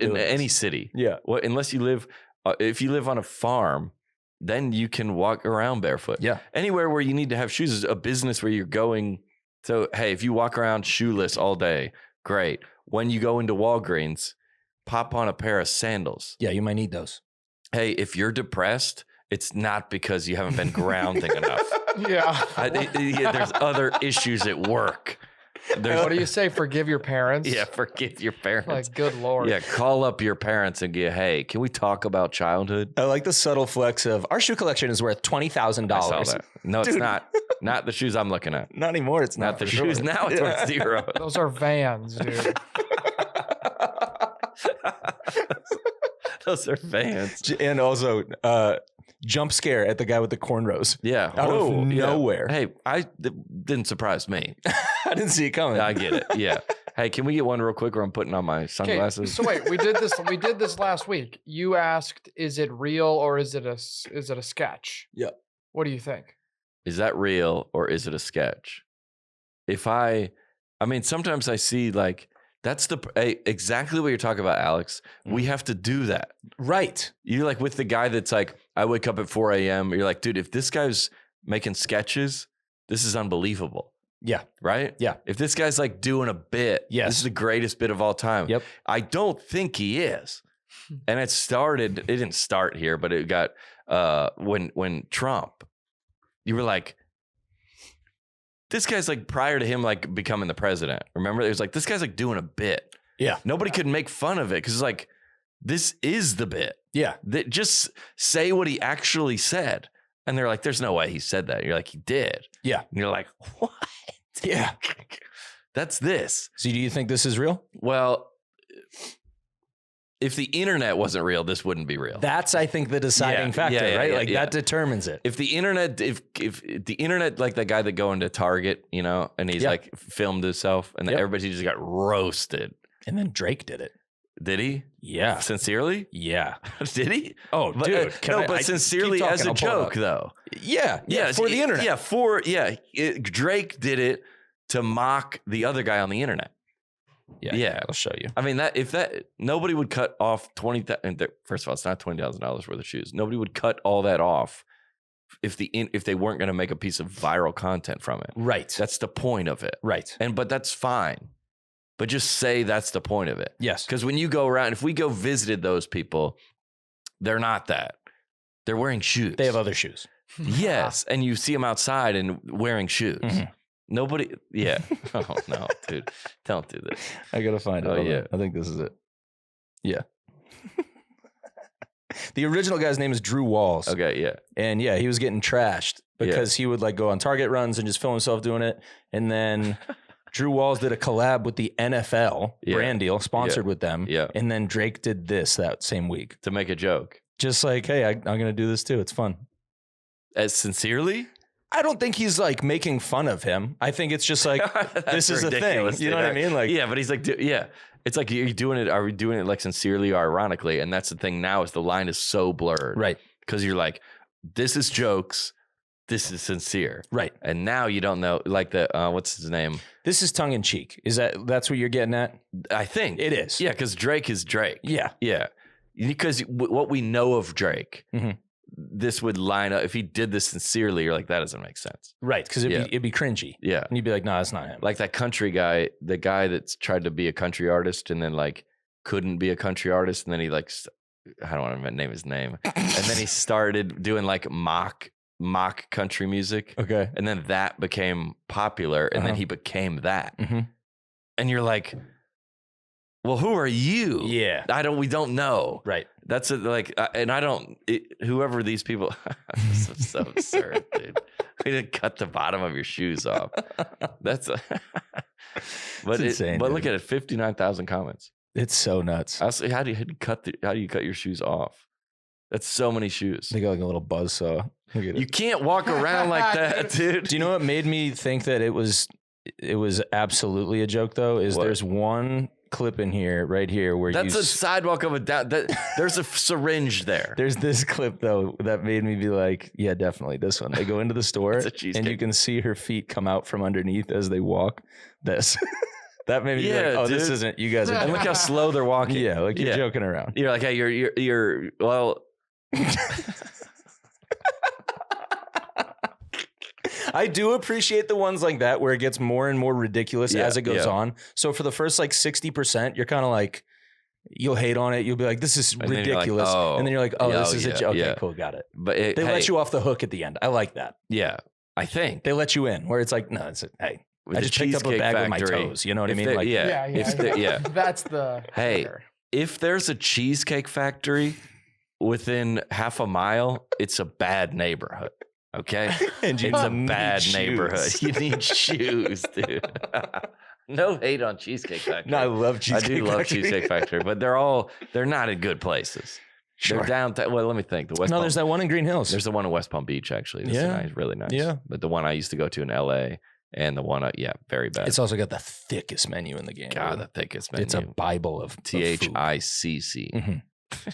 in any city. Yeah. Well, unless you live, if you live on a farm, then you can walk around barefoot. Yeah. Anywhere where you need to have shoes is a business where you're going. So, hey, if you walk around shoeless all day, great. When you go into Walgreens, pop on a pair of sandals. Yeah, you might need those. Hey, if you're depressed, it's not because you haven't been grounding enough. Yeah. There's other issues at work. What do you say? Forgive your parents? Yeah, forgive your parents. Like, good Lord. Yeah, call up your parents and get, hey, can we talk about childhood? I like the subtle flex of our shoe collection is worth $20,000. I saw that. No, it's not. Not the shoes I'm looking at. Not anymore. It's not the shoes. Sure. Now it's worth zero. Those are Vans, dude. Those are Vans. And also, jump scare at the guy with the cornrows. Yeah. Out of nowhere. Hey, didn't surprise me. I didn't see it coming. I get it. Yeah. Hey, can we get one real quick where I'm putting on my sunglasses? So wait, we did this last week. You asked, is it real or is it a sketch? Yeah. What do you think? Is that real or is it a sketch? Sometimes I see like, that's exactly what you're talking about, Alex. We have to do that. Right. You're like with the guy that's like, I wake up at 4 a.m. You're like, dude, if this guy's making sketches, this is unbelievable. Yeah. Right? Yeah. If this guy's like doing a bit, this is the greatest bit of all time. Yep. I don't think he is. And it didn't start here, but it got, when Trump, you were like, this guy's like prior to him like becoming the president. Remember, it was like, this guy's like doing a bit. Yeah. Nobody could make fun of it because it's like, this is the bit. Yeah. Just say what he actually said. And they're like, there's no way he said that. You're like, he did. Yeah. And you're like, what? Yeah. That's this. So do you think this is real? Well, if the internet wasn't real, this wouldn't be real. That's, I think, the deciding factor, right? That determines it. If the internet, if the internet, like the guy that go into Target, and he's like filmed himself and everybody just got roasted. And then Drake did it. Did he? Yeah. Sincerely? Yeah. Did he? Oh, dude. But sincerely as a joke, though. Yeah. For the internet. Drake did it to mock the other guy on the internet. Yeah, I'll show you. I mean, nobody would cut off $20,000. First of all, it's not $20,000 worth of shoes. Nobody would cut all that off if they weren't going to make a piece of viral content from it. Right. That's the point of it. Right. But that's fine. But just say that's the point of it. Yes. Because when you go around, if we go visited those people, they're not that. They're wearing shoes. They have other shoes. Yes. And you see them outside and wearing shoes. Mm-hmm. Nobody. Yeah. Oh, no, dude. Don't do this. I got to find it. Oh, yeah. I think this is it. Yeah. The original guy's name is Drew Walls. Okay, yeah. And yeah, he was getting trashed because he would like go on Target runs and just film himself doing it. And then Drew Walls did a collab with the NFL brand deal, sponsored with them. Yeah. And then Drake did this that same week. To make a joke. Just like, hey, I'm going to do this too. It's fun. As sincerely? I don't think he's like making fun of him. I think it's just like, this is a thing. You know what I mean? Like, yeah, but he's like, it's like, are we doing it like sincerely or ironically? And that's the thing now is the line is so blurred. Right. Because you're like, this is jokes. This is sincere. Right. And now you don't know, like what's his name? This is tongue in cheek. That's what you're getting at? I think. It is. Yeah, because Drake is Drake. Yeah. Yeah. Because what we know of Drake, this would line up. If he did this sincerely, you're like, that doesn't make sense. Right. Because it'd be cringy. Yeah. And you'd be like, no, that's not him. Like that country guy, the guy that's tried to be a country artist and then like couldn't be a country artist. And then he like, I don't want to name his name. And then he started doing like mock country music. Okay. And then that became popular. And then he became that. And you're like, well, who are you? Yeah. We don't know. Right. That's whoever these people, this is so absurd, dude. We didn't cut the bottom of your shoes off. That's, but insane, but dude. look at it, 59,000 comments. It's so nuts. How do you cut your shoes off? That's so many shoes. They got like a little buzzsaw. You can't walk around like that, dude. Do you know what made me think that it was absolutely a joke though? There's one clip in here, right here, where that's a sidewalk of a down. There's a syringe there. There's this clip though that made me be like, yeah, definitely this one. They go into the store and you can see her feet come out from underneath as they walk. That made me be like, oh, dude. This isn't you guys. And look how slow they're walking. Yeah, like you're joking around. You're like, hey, you're well. I do appreciate the ones like that where it gets more and more ridiculous as it goes on. So for the first like 60%, you're kind of like, you'll hate on it. You'll be like, this is ridiculous. And then you're like, this is a joke. Okay, cool, got it. But they let you off the hook at the end. I like that. Yeah, I think. They let you in where it's like, no, hey, I just picked up a bag with my toes. You know what I mean? Like, That's the... Hey, if there's a Cheesecake Factory within half a mile, it's a bad neighborhood. Okay, and it's a bad neighborhood. You need shoes, dude. No hate on Cheesecake Factory. No, I love Cheesecake Factory. Love Cheesecake Factory, but they're not in good places. Sure. They're downtown. Well, let me think. There's that one in Green Hills. There's the one in West Palm Beach, actually. It's really nice. Yeah. But the one I used to go to in LA and the one, very bad. It's also got the thickest menu in the game. God, the thickest menu. It's a Bible of THICC. Mm-hmm. Okay.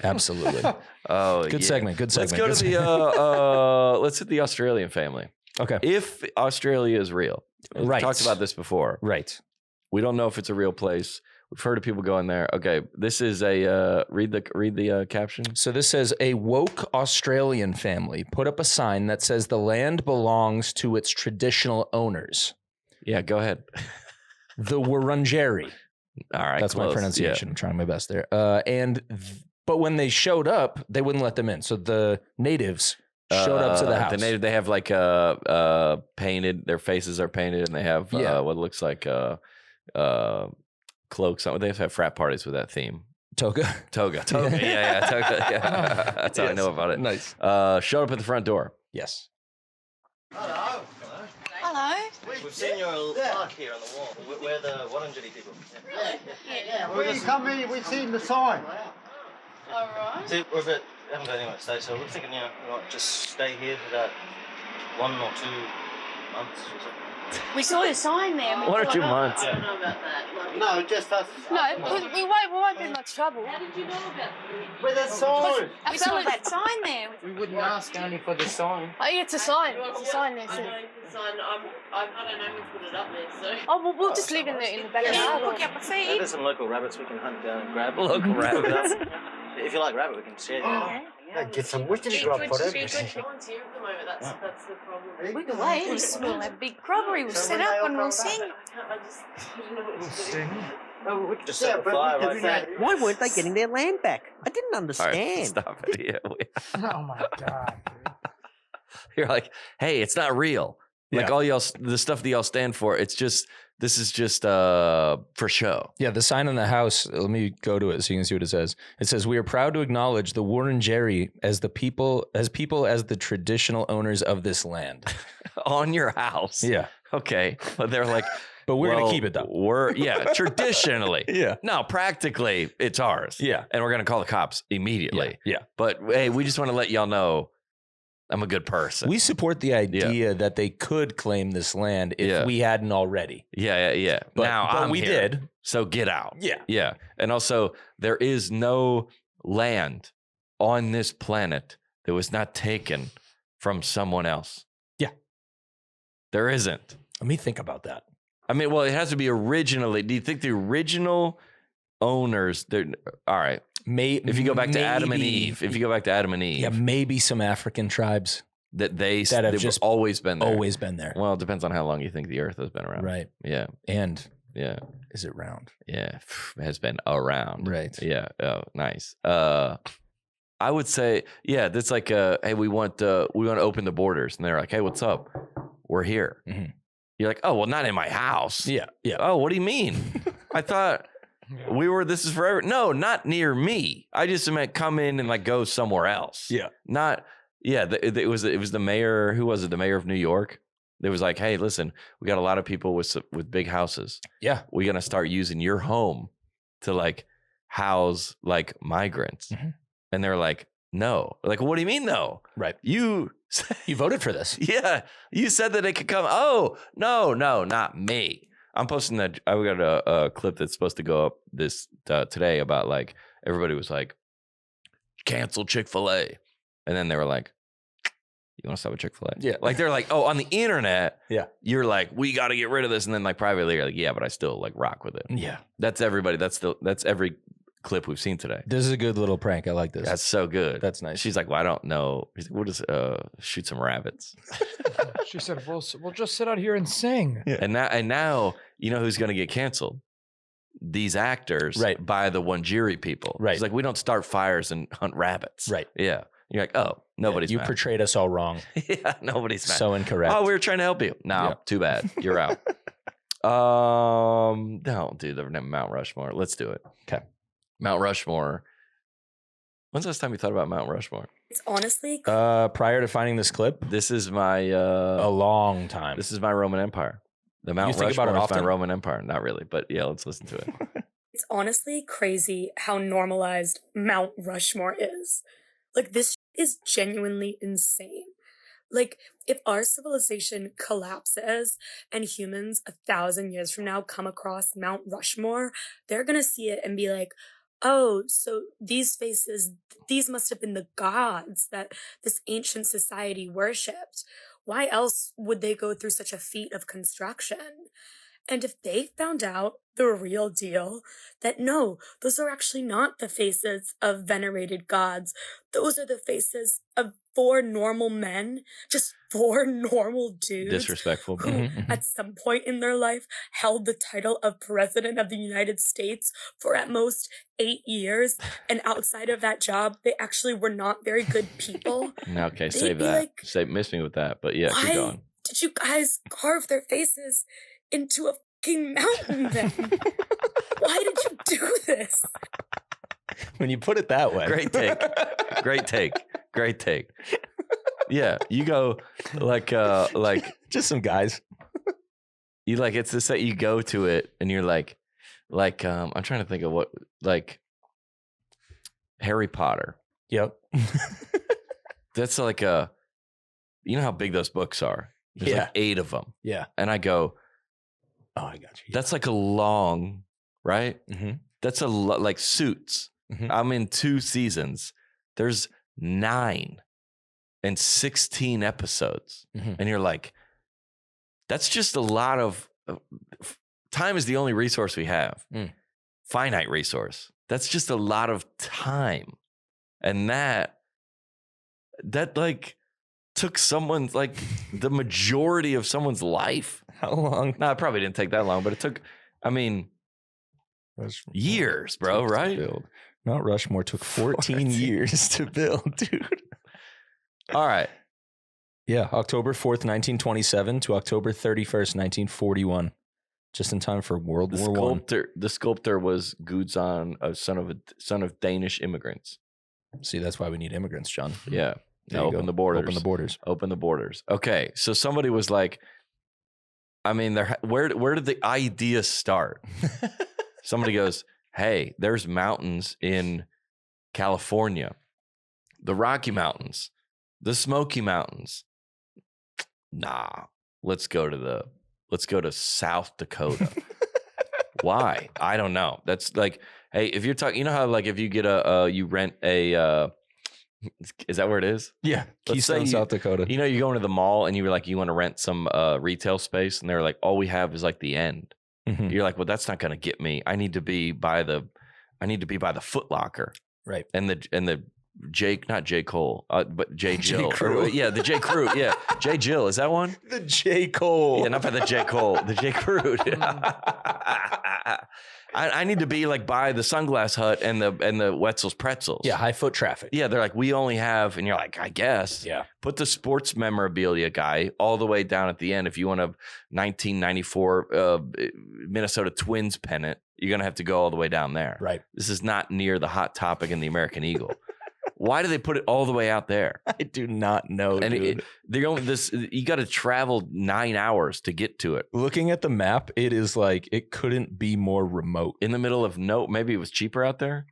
Absolutely. Oh, good segment. Good segment. Let's go to let's hit the Australian family. Okay. If Australia is real, we've talked about this before. Right. We don't know if it's a real place. We've heard of people going there. Okay, this is a read the caption. So this says a woke Australian family put up a sign that says the land belongs to its traditional owners. Yeah, go ahead. The Wurundjeri. All right, that's close. My pronunciation. I'm trying my best there. But when they showed up, they wouldn't let them in. So the natives showed up to the house. The native, they have like painted. Their faces are painted, and they have what looks like cloaks. They have frat parties with that theme. Toga. Yeah, toga. Yeah. That's how I know about it. Nice. Showed up at the front door. Yes. Hello. We've seen your little plaque here on the wall. We're the Wurundjeri people. Yeah. Where you come in, we've seen the sign. All right. See, we haven't got anywhere to stay, so we're thinking, we might just stay here for that 1 or 2 months. We saw a sign there. 1 or 2 months. I don't know about that. No, just us. No, we won't be in much trouble. How did you know about it? With a sign. We saw that sign there. We wouldn't ask only for the sign. Oh, yeah, it's a sign. It's a sign there. I know the sign. I don't know who put it up there, so. Oh, well, we'll just leave it in the backyard. Look out my feet. There's some local rabbits we can hunt down and grab. Local rabbits. If you like rabbit, we can share. Get some wicked grub for them. No one's here at the moment. That's the problem. We can wait. We smell that big crockery. We'll set up and we'll sing. I don't know what to do. Oh, we could just set a fire right there. Why weren't they getting their land back? I didn't All understand. right, stop it. Yeah, Oh my God. Dude. you're like, hey, it's not real. Like all y'all, the stuff that y'all stand for, this is just for show. Yeah, the sign on the house, let me go to it so you can see what it says. It says, we are proud to acknowledge the Warren Jerry as the people as the traditional owners of this land. On your house. Yeah. Okay. But they're like, but we're going to keep it though. Traditionally. Yeah. No, practically it's ours. Yeah. And we're going to call the cops immediately. Yeah. But hey, we just want to let y'all know I'm a good person. We support the idea that they could claim this land if we hadn't already. Yeah. But we did. So get out. Yeah. Yeah. And also, there is no land on this planet that was not taken from someone else. Yeah. There isn't. Let me think about that. I mean, well, it has to be originally. Do you think the original owners, all right. If you go back to Adam and Eve, yeah, maybe some African tribes that they've just always been there. Always been there. Well, it depends on how long you think the Earth has been around. Right. Yeah. And is it round? Yeah, it has been around. Right. Yeah. Oh, nice. I would say, that's like, hey, we want to open the borders, and they're like, hey, what's up? We're here. Mm-hmm. You're like, oh, well, not in my house. Yeah. Oh, what do you mean? I thought. This is forever. No, not near me. I just meant come in and like go somewhere else. Yeah. It was the mayor. Who was it? The mayor of New York. It was like, hey, listen, we got a lot of people with big houses. Yeah. We're going to start using your home to like house like migrants. Mm-hmm. And they're like, no. Like, what do you mean no? Right. You voted for this. Yeah. You said that it could come. Oh, no, not me. I'm posting that. I got a clip that's supposed to go up this today about like everybody was like, cancel Chick-fil-A, and then they were like, you want to stop with Chick-fil-A? Yeah, like they're like, oh, on the internet, yeah, you're like, we got to get rid of this, and then like privately, you're like, yeah, but I still like rock with it. Yeah, that's everybody. That's every clip we've seen today. This is a good little prank. I like this. That's so good. That's nice. She's like, well, I don't know. We'll just shoot some rabbits. She said, we'll just sit out here and sing. Yeah. And now you know who's going to get canceled? These actors, right, by the Wangiri people. Right. It's like, we don't start fires and hunt rabbits. Right. Yeah. You're like, oh, nobody's you mad. portrayed us all wrong. Yeah, nobody's mad. So incorrect. Oh, we were trying to help you. No, too bad. You're out. Don't do the Mount Rushmore. Let's do it. Okay. Mount Rushmore. When's the last time you thought about Mount Rushmore? It's honestly prior to finding this clip. This is my a long time. This is my Roman Empire. The Mount Rushmore is my Roman Empire. Not really, but yeah, let's listen to it. It's honestly crazy how normalized Mount Rushmore is. Like, this is genuinely insane. Like, if our civilization collapses and humans 1,000 years from now come across Mount Rushmore, they're gonna see it and be like, oh, so these faces, these must have been the gods that this ancient society worshipped. Why else would they go through such a feat of construction? And if they found out the real deal, that no, those are actually not the faces of venerated gods. Those are the faces of 4 normal men, just 4 normal dudes. Disrespectful. Who, at some point in their life, held the title of President of the United States for at most 8 years. And outside of that job, they actually were not very good people. Okay, save that. Like, miss me with that. But yeah, keep going. Why did you guys carve their faces into a fucking mountain then? Why did you do this? When you put it that way. Great take. Great take. Great take. Yeah, you go like just some guys. You like, it's this that you go to it and you're like I'm trying to think of what, like Harry Potter. Yep. That's like you know how big those books are. There's like 8 of them. Yeah. And I go, oh, I got you. That's like a long, right? Mm-hmm. That's like Suits. Mm-hmm. I'm in 2 seasons. There's 9 and 16 episodes. Mm-hmm. And you're like, that's just a lot of time is the only resource we have. Finite resource. That's just a lot of time. And that like took someone's like the majority of someone's life. How long? No, it probably didn't take that long, but it took, I mean, years, bro, right? Mount Rushmore took 14 years to build, dude. All right. Yeah, October 4th, 1927 to October 31st, 1941. Just in time for World War I. The sculptor was Gudson, a son of Danish immigrants. See, that's why we need immigrants, John. Yeah. Now open the borders. Open the borders. Open the borders. Okay, so somebody was like, I mean, where did the idea start? Somebody goes, hey, there's mountains in California, the Rocky Mountains, the Smoky Mountains. Nah, let's go to South Dakota. Why? I don't know. That's like, hey, if you're talking, you know how like if you get you rent a, is that where it is? Yeah, Keystone, South Dakota. You know, you go into the mall and you were like, you want to rent some retail space, and they're like, all we have is like the end. Mm-hmm. You're like, well, that's not going to get me. I need to be by the Foot Locker, right? And the not J. Cole, but J. Jill. Yeah, the J. Crew. Yeah, J. Jill. Is that one? The J. Cole. Yeah, not by the J. Cole. The J. Crew. I need to be like by the Sunglass Hut and the Wetzel's Pretzels. Yeah, high foot traffic. Yeah, they're like, we only have, and you're like, I guess. Yeah. Put the sports memorabilia guy all the way down at the end. If you want a 1994 Minnesota Twins pennant, you're going to have to go all the way down there. Right. This is not near the Hot Topic and the American Eagle. Why do they put it all the way out there? I do not know, dude. You got to travel 9 hours to get to it. Looking at the map, it is like it couldn't be more remote. In the middle of maybe it was cheaper out there.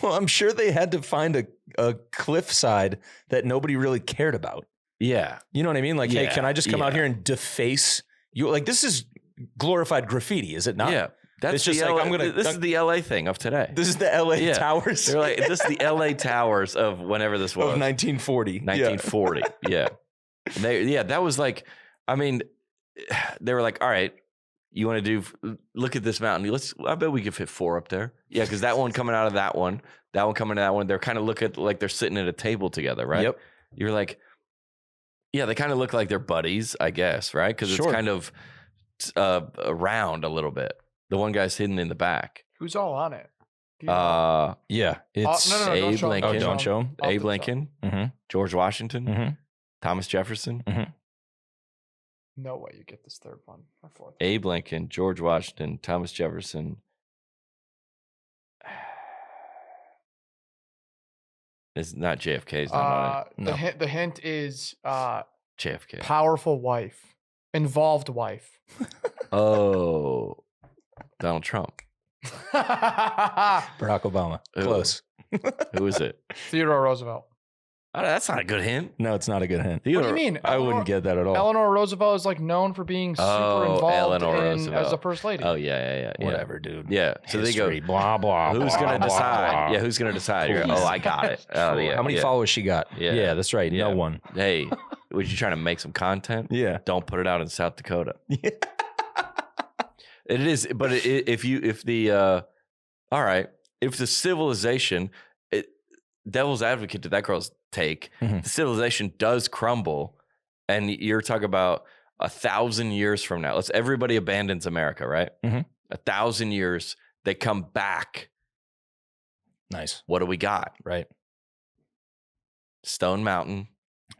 Well, I'm sure they had to find a cliffside that nobody really cared about. Yeah. You know what I mean? Like, hey, can I just come out here and deface you? Like, this is glorified graffiti, is it not? Yeah. That's just like this is the LA thing of today. This is the LA towers. They're like, this is the LA towers of whenever this was. Of 1940. 1940. Yeah. That was like, I mean, they were like, all right, you want to look at this mountain. I bet we could fit 4 up there. Yeah, because that one coming out of that one coming to that one, they're kind of looking like they're sitting at a table together, right? Yep. You're like, yeah, they kind of look like they're buddies, I guess, right? Because it's kind of around a little bit. The one guy's hidden in the back. Who's all on it? Yeah, it's no, Abe Lincoln. Don't show him. Abe Lincoln, George Washington, Thomas Jefferson. No way you get this third one or fourth. Abe Lincoln, George Washington, Thomas Jefferson. It's not JFK. It's not on it. No. The hint is JFK. Powerful wife, involved wife. Oh. Donald Trump. Barack Obama. Close. Who is it? Theodore Roosevelt. Oh, that's not a good hint. No, it's not a good hint. What do you mean? I wouldn't get that at all. Eleanor Roosevelt is like known for being super involved as a first lady. Oh, yeah. Whatever, dude. Yeah. So History, they go, blah, blah, who's going to decide? Blah. Yeah, who's going to decide? You're, I got it. Oh, yeah. How many followers she got? Yeah, that's right. Yeah. No one. Hey, was you trying to make some content? Yeah. Don't put it out in South Dakota. Yeah. It is, but if the civilization, devil's advocate to that girl's take, the civilization does crumble, and you're talking about 1,000 years from now. Everybody abandons America, right? 1,000 years, they come back. Nice. What do we got? Right. Stone Mountain.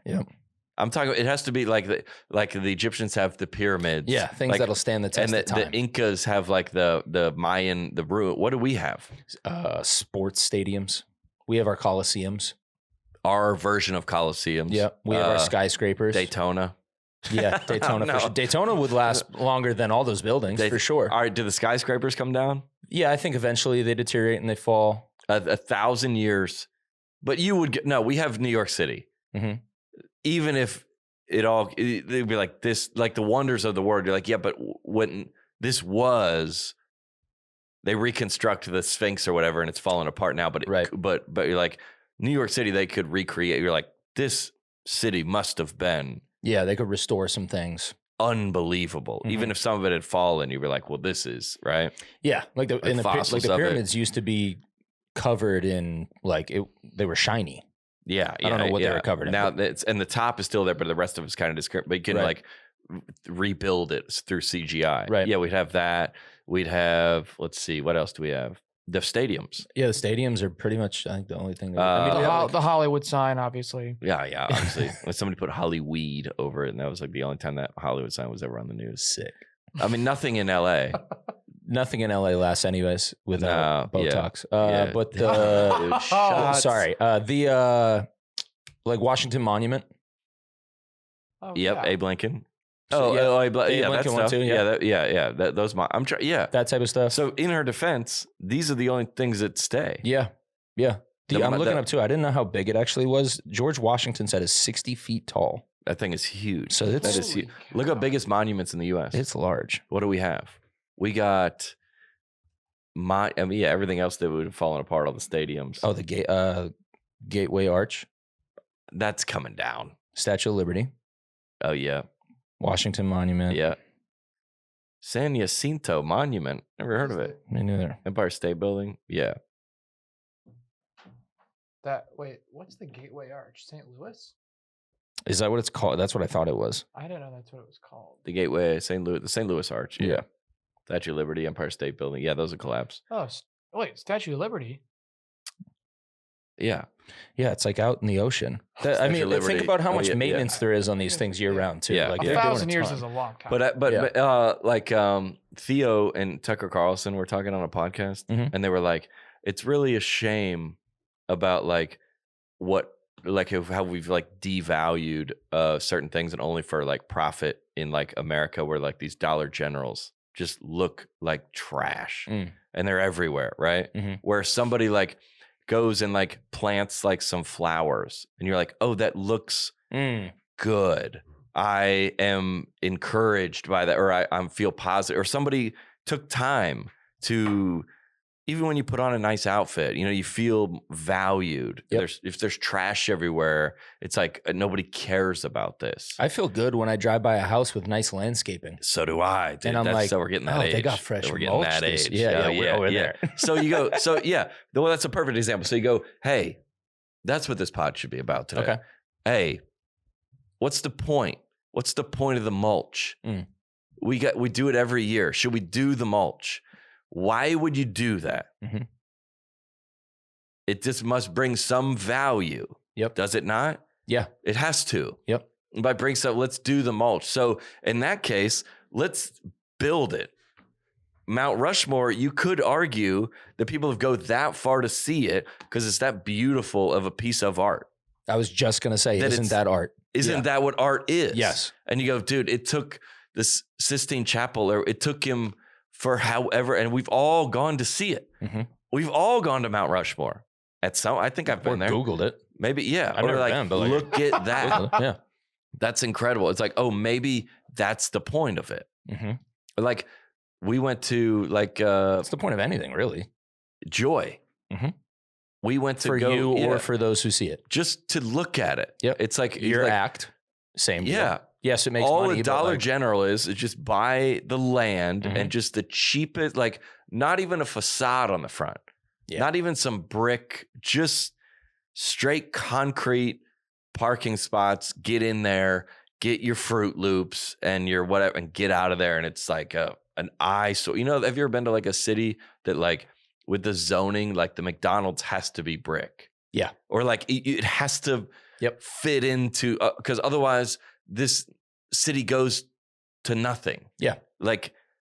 Yep. I'm talking. It has to be like the Egyptians have the pyramids. Yeah, things that'll stand the test of time. And the Incas have like the Mayan, the ruin. What do we have? Sports stadiums. We have our coliseums. Our version of coliseums. Yeah, we have our skyscrapers. Daytona. Yeah, Daytona. For sure. Daytona would last longer than all those buildings for sure. All right, do the skyscrapers come down? Yeah, I think eventually they deteriorate and they fall. 1,000 years, but you would get we have New York City. Even if they'd be like this, like the wonders of the world. You're like, yeah, but when this was, they reconstruct the Sphinx or whatever, and it's falling apart now. But but you're like, New York City, they could recreate. You're like, this city must have been. Yeah, they could restore some things. Unbelievable. Even if some of it had fallen, you'd be like, well, this is right. Yeah, like the pyramids used to be covered in they were shiny. Yeah, I don't know what they were covered in. Now and the top is still there, but the rest of it's kind of discrete. But you can like rebuild it through CGI. Right. Yeah, we'd have that. We'd have, let's see, what else do we have? The stadiums. Yeah, the stadiums are pretty much, I think, the only thing. The Hollywood sign, obviously. Yeah, obviously. When somebody put Hollyweed over it, and that was like the only time that Hollywood sign was ever on the news. Sick. I mean, nothing in LA. Nothing in LA lasts anyways without Botox. Yeah. But the like Washington Monument. Oh, yep, Abe Lincoln. Abe that stuff. Too, those. I'm trying. Yeah, that type of stuff. So in her defense, these are the only things that stay. Yeah. I'm looking up too. I didn't know how big it actually was. George Washington's head is 60 feet tall. That thing is huge. So that is huge. Look up biggest monuments in the U.S. It's large. What do we have? We got everything else that would have fallen apart. All the stadiums. Oh, the Gateway Arch. That's coming down. Statue of Liberty. Oh yeah. Washington Monument. Yeah. San Jacinto Monument. Never heard of it. Me neither. Empire State Building. Yeah. What's the Gateway Arch? St. Louis? Is that what it's called? That's what I thought it was. I didn't know that's what it was called. The Gateway, the St. Louis Arch. Yeah. Statue of Liberty, Empire State Building. Yeah, those will collapse. Oh, wait, Statue of Liberty. Yeah. Yeah, it's like out in the ocean. Think about how much maintenance there is on these things year round too. Yeah. Like 1,000 years is a long time. But Theo and Tucker Carlson were talking on a podcast, and they were like, it's really a shame about how we've devalued certain things and only for profit in America, where these Dollar Generals just look like trash and they're everywhere, right? Where somebody goes and plants some flowers and you're like, oh, that looks good. I am encouraged by that, or I feel positive, or somebody took time to, even when you put on a nice outfit, you feel valued. Yep. If there's trash everywhere, it's like nobody cares about this. I feel good when I drive by a house with nice landscaping. So do I, dude. And I'm like, so we're getting that age. They got fresh we're mulch. Getting that age. Yeah, we're over there. So you go, well, that's a perfect example. So you go, hey, that's what this pod should be about today. Okay. Hey, what's the point? What's the point of the mulch? We do it every year. Should we do the mulch? Why would you do that? It just must bring some value. Yep. Does it not? Yeah. It has to. Yep. By bring some, let's do the mulch. So in that case, let's build it. Mount Rushmore, you could argue that people have go that far to see it because it's that beautiful of a piece of art. I was just going to say, isn't that art? Isn't that what art is? Yes. And you go, dude, it took this Sistine Chapel, or it took him for however, and we've all gone to see it. We've all gone to Mount Rushmore. I think I've been there. Googled it. Maybe, yeah. I've never been, but look at that. Yeah. That's incredible. It's oh, maybe that's the point of it. We went to what's the point of anything, really? Joy. We went to for you or for those who see it. Just to look at it. Yep. It's your act. Same deal. Yeah. Yes, it makes all money. The Dollar General is just buy the land and just the cheapest, not even a facade on the front, not even some brick, just straight concrete parking spots. Get in there, get your Fruit Loops and your whatever, and get out of there. And it's an eyesore. Have you ever been to a city that with the zoning, the McDonald's has to be brick? Yeah, or it has to fit into because otherwise this city goes to nothing. Yeah.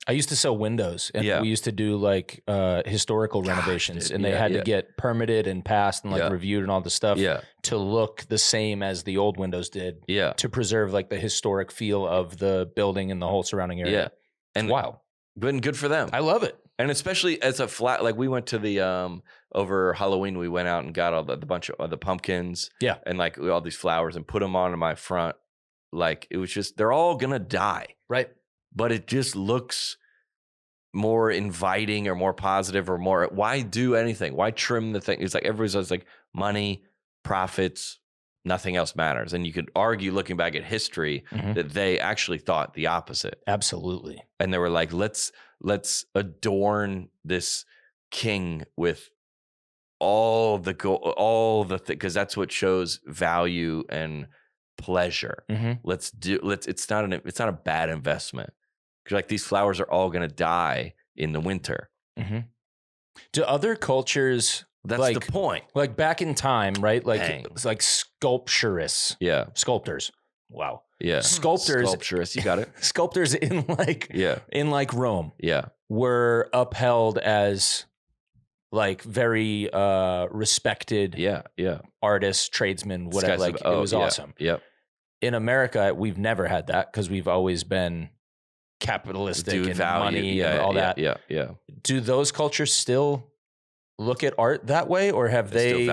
I used to sell windows and we used to do historical renovations, and they had to get permitted and passed and reviewed and all the stuff to look the same as the old windows did to preserve the historic feel of the building and the whole surrounding area. Yeah. And wow. Been good for them. I love it. And especially as a flat, we went to the, over Halloween, we went out and got all the bunch of the pumpkins. Yeah. And all these flowers and put them on my front like it was just they're all gonna die, right? But it just looks more inviting or more positive or more. Why do anything? Why trim the thing? It's like everybody's always like money, profits, nothing else matters. And you could argue, looking back at history, that they actually thought the opposite. Absolutely. And they were like, let's adorn this king with all the because that's what shows value and pleasure. It's not a bad investment. Because like these flowers are all going to die in the winter. Do other cultures? That's like, the point. Like back in time, right? Like it's like sculpturists. Yeah. Sculptors. Wow. Yeah. Sculpturists. You got it. Sculptors in like Rome. Yeah. Were upheld as like very respected. Yeah. Artists, tradesmen, whatever. Like it was awesome. Yep. In America, we've never had that because we've always been capitalistic and value, money and all that. Yeah. Do those cultures still look at art that way, or have they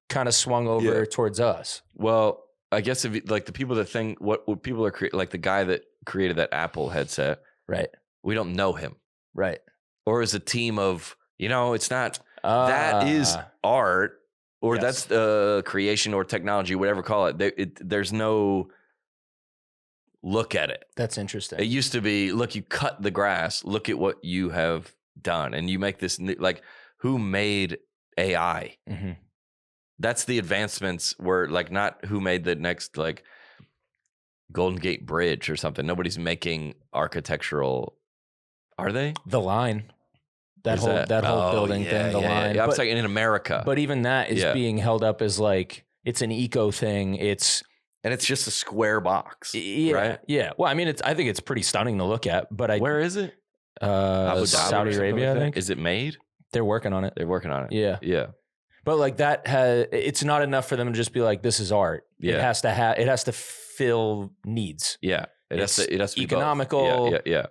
kind of swung over towards us? Well, I guess if like the people that think what people are like the guy that created that Apple headset, right? We don't know him, right? Or as a team of it's not that is art, or that's the creation or technology, whatever call it. There's no. Look at it. That's interesting. It used to be, look, you cut the grass. Look at what you have done. And you make this, like, who made AI? That's the advancements were, like, not who made the next, like, Golden Gate Bridge or something. Nobody's making architectural, are they? The Line. That whole building thing, the Line. Yeah, I'm saying in America. But even that is being held up as, like, it's an eco thing. And it's just a square box, right? Yeah. Well, I mean, I think it's pretty stunning to look at. But where is it? Saudi Arabia, I think. Is it made? They're working on it. Yeah. Yeah. But like it's not enough for them to just be like, this is art. Yeah. It has to fill needs. Yeah. It has to be economical. Yeah.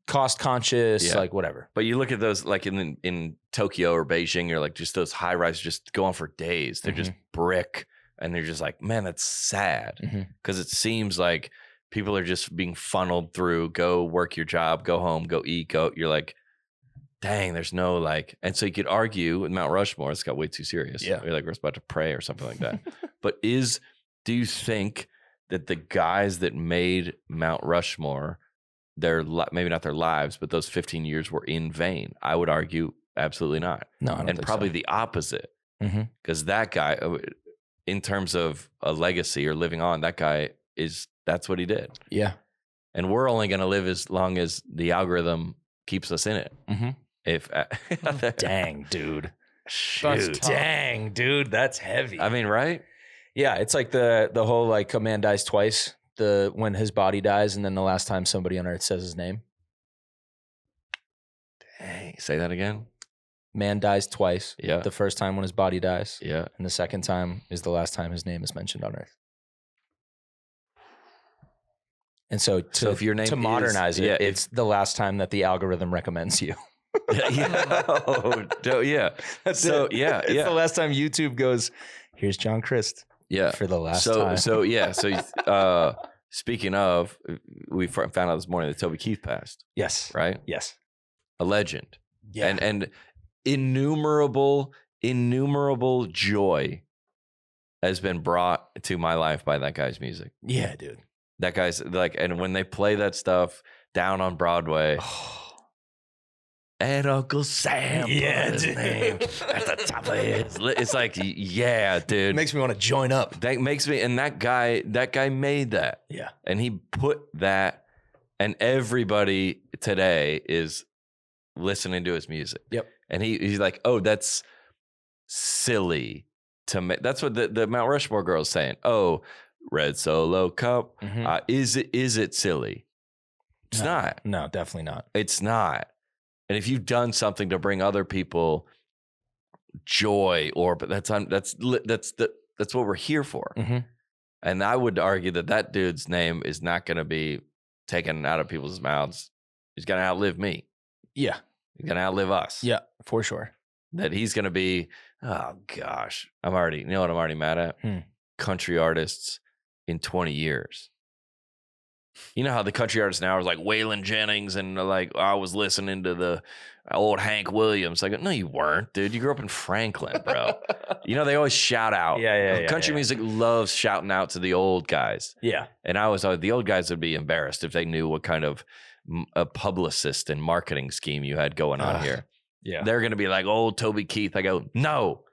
Cost conscious, like whatever. But you look at those like in Tokyo or Beijing, you're like just those high rises just go on for days. They're just brick. And they're just like, man, that's sad. Because it seems like people are just being funneled through, go work your job, go home, go eat, go. You're like, dang, there's no like. And so you could argue with Mount Rushmore, it's got way too serious. Yeah. You're like, we're about to pray or something like that. But do you think that the guys that made Mount Rushmore, maybe not their lives, but those 15 years were in vain? I would argue absolutely not. No, I don't think probably so. the opposite. Because that guy, in terms of a legacy or living on, that guy that's what he did. Yeah. And we're only going to live as long as the algorithm keeps us in it. If dang, dude. Shoot. Dang, dude. That's heavy. I mean, right? Yeah. It's like the whole like a man dies twice, when his body dies. And then the last time somebody on earth says his name. Dang. Say that again. Man dies twice. Yeah. The first time when his body dies. Yeah. And the second time is the last time his name is mentioned on earth. And so if your name to modernize it's the last time that the algorithm recommends you. Yeah. That's it. It's the last time YouTube goes, here's John Crist. Yeah. For the last time. So speaking of, we found out this morning that Toby Keith passed. Yes. Right? Yes. A legend. Yeah. And innumerable joy has been brought to my life by that guy's music. Yeah, dude. That guy's like, and when they play that stuff down on Broadway, and Uncle Sam put his name at the top of his list. It's like, yeah, dude. It makes me want to join up. That makes me, and that guy made that. Yeah. And he put that, and everybody today is listening to his music. Yep. And he's like, oh, that's silly to make. That's what the Mount Rushmore girl's saying. Oh, red Solo cup. Is it silly? It's not. No, definitely not. It's not. And if you've done something to bring other people joy, but that's what we're here for. And I would argue that dude's name is not going to be taken out of people's mouths. He's going to outlive me. Yeah. He's going to outlive us. Yeah, for sure. That he's going to be, oh gosh, you know what I'm already mad at? Country artists in 20 years. You know how the country artists now are like Waylon Jennings and like I was listening to the old Hank Williams. Like, no, you weren't, dude. You grew up in Franklin, bro. You know, they always shout out. Country music loves shouting out to the old guys. Yeah. And I was the old guys would be embarrassed if they knew what kind of a publicist and marketing scheme you had going on here. Yeah. They're going to be like, old Toby Keith. I go, no,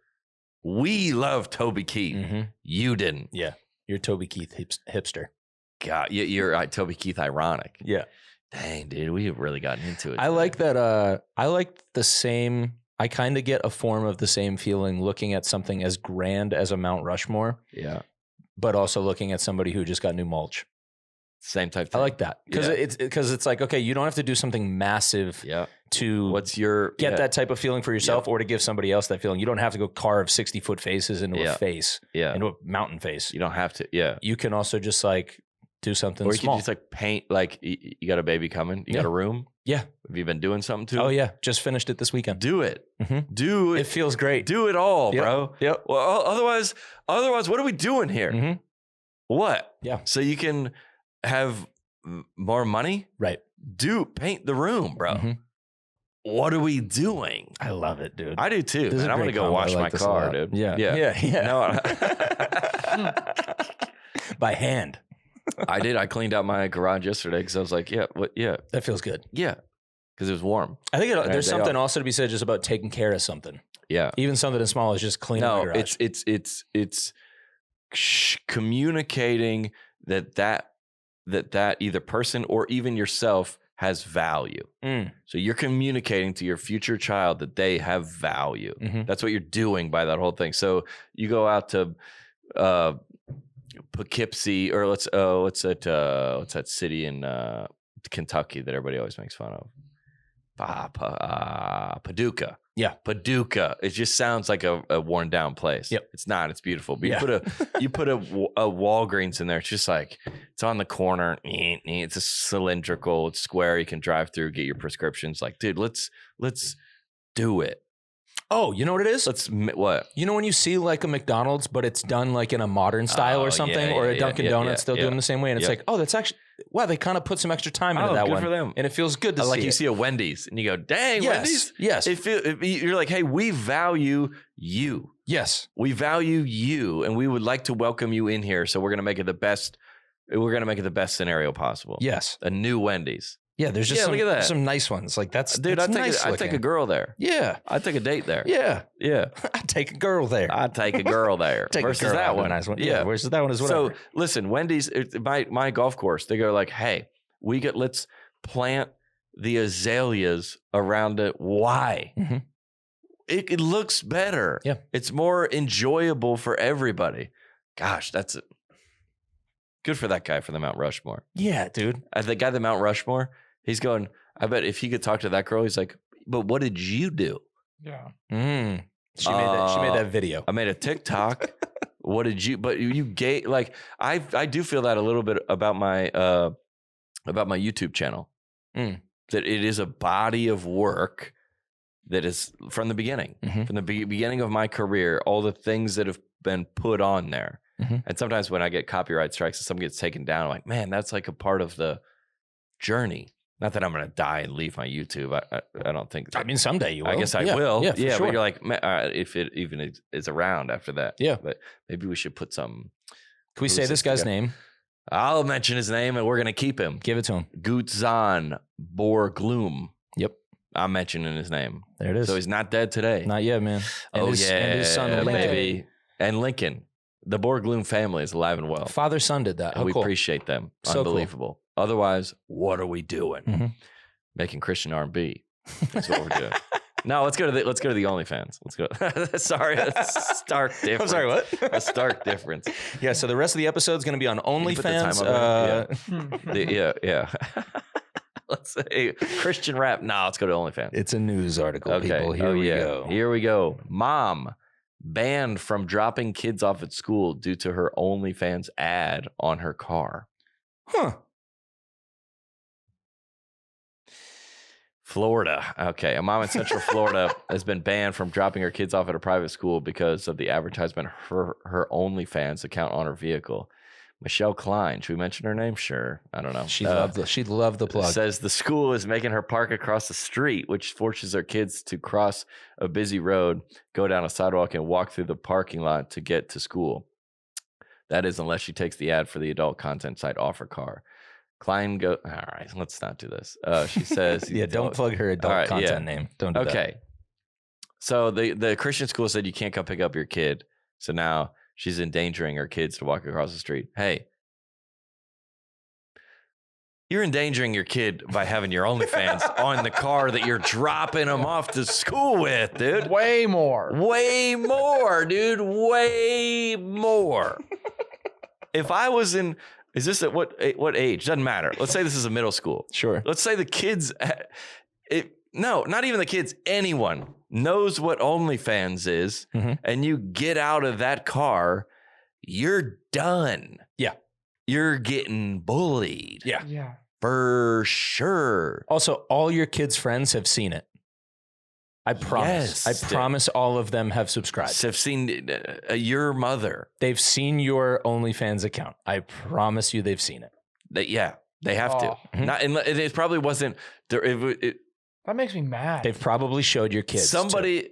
we love Toby Keith. Mm-hmm. You didn't. Yeah. You're Toby Keith hipster. God, you're Toby Keith ironic. Yeah. Dang, dude, we have really gotten into it. I like that. I like the same. I kind of get a form of the same feeling looking at something as grand as a Mount Rushmore. Yeah. But also looking at somebody who just got new mulch. Same type thing. I like that because it's like, okay, you don't have to do something massive to get that type of feeling for yourself or to give somebody else that feeling. You don't have to go carve 60-foot faces into a face, into a mountain face. You don't have to. Yeah. You can also just like do something or you small. Can just like paint, like you got a baby coming. You got a room. Yeah. Have you been doing something to it? Oh yeah. Just finished it this weekend. Do it. Mm-hmm. Do it. It feels great. Do it all, bro. Yep. Well, otherwise, what are we doing here? Mm-hmm. What? Yeah. So you can have more money? Right. Paint the room, bro. Mm-hmm. What are we doing? I love it, dude. I do too. And I'm going to go wash my car, dude. Yeah. No, by hand. I did. I cleaned out my garage yesterday because I was like, that feels good. Yeah. Because it was warm. I think there's something also to be said just about taking care of something. Yeah. Even something as small as just cleaning your garage. It's communicating that either person or even yourself has value. So you're communicating to your future child that they have value. Mm-hmm. That's what you're doing by that whole thing. So you go out to Poughkeepsie, or what's that city in Kentucky that everybody always makes fun of? Paducah. Yeah, Paducah. It just sounds like a worn down place. Yep. It's not. It's beautiful. But you put a Walgreens in there. It's just like it's on the corner. It's a cylindrical. It's square. You can drive through, get your prescriptions. Like, dude, let's do it. Oh, you know what it is? What? You know when you see like a McDonald's, but it's done like in a modern style or something, or a Dunkin' Donuts, they'll do them the same way, and it's like, oh, that's actually they kind of put some extra time into that good one, for them. And it feels good to see. Like you see a Wendy's, and you go, dang, Wendy's. Yes, you're like, hey, we value you. Yes, we value you, and we would like to welcome you in here. So we're gonna make it the best. We're gonna make it the best scenario possible. Yes, a new Wendy's. Yeah, there's just some nice ones. Like that's dude. I'd take a girl there. Yeah, I'd take a date there. Yeah. I'd take a girl there. Versus that one. Nice one. Yeah, versus that one is whatever. So listen, Wendy's, my golf course. They go like, hey, let's plant the azaleas around it. Why? Mm-hmm. It looks better. Yeah, it's more enjoyable for everybody. Gosh, that's it. Good for that guy for the Mount Rushmore. Yeah, dude. The guy the Mount Rushmore. He's going, I bet if he could talk to that girl, he's like, but what did you do? Yeah. She made that video. I made a TikTok. What did you, but you gave, like, I do feel that a little bit about my YouTube channel. That it is a body of work that is from the beginning, from the beginning of my career, all the things that have been put on there. And sometimes when I get copyright strikes and something gets taken down, I'm like, man, that's like a part of the journey. Not that I'm going to die and leave my YouTube. I don't think. I mean, someday you will. I guess I will. Yeah, sure. But you're like, if it even is around after that. Yeah. But maybe we should put some. Can we say this guy's name? I'll mention his name and we're going to keep him. Give it to him. Gutzon Borglum. Yep. I'm mentioning his name. There it is. So he's not dead today. Not yet, man. And his son, Lincoln. Baby. And Lincoln. The Borglum family is alive and well. Father-son did that. And we appreciate them. So unbelievable. Cool. Otherwise, what are we doing? Making Christian R&B. That's what we're doing. No, let's go to the OnlyFans. Let's go. Sorry, that's a stark difference. I'm sorry, what? A stark difference. Yeah, so the rest of the episode is going to be on OnlyFans. Yeah. Let's say Christian rap. No, let's go to OnlyFans. It's a news article, people. Here we go. Here we go. Mom banned from dropping kids off at school due to her OnlyFans ad on her car. Huh. Florida. Okay. A mom in Central Florida has been banned from dropping her kids off at a private school because of the advertisement for her OnlyFans account on her vehicle. Michelle Klein. Should we mention her name? Sure. I don't know. She'd love the plug. Says the school is making her park across the street, which forces their kids to cross a busy road, go down a sidewalk, and walk through the parking lot to get to school. That is, unless she takes the ad for the adult content site Offer Car. Klein all right, let's not do this. She says, yeah, don't plug her adult content name. Don't do that. Okay. So the Christian school said you can't come pick up your kid. So now she's endangering her kids to walk across the street. Hey, you're endangering your kid by having your OnlyFans on the car that you're dropping them off to school with, dude. Way more, dude. Way more. If I was in, is this at what age? Doesn't matter. Let's say this is a middle school. Sure. Let's say the kids, no, not even the kids, anyone knows what OnlyFans is, and you get out of that car, you're done. Yeah. You're getting bullied. Yeah. Yeah. For sure. Also, all your kids' friends have seen it. I promise. Yes, I promise all of them have subscribed. Have seen your mother. They've seen your OnlyFans account. I promise you they've seen it. They have to. Not, and it probably wasn't. That makes me mad. They've probably showed your kids. Somebody. Too.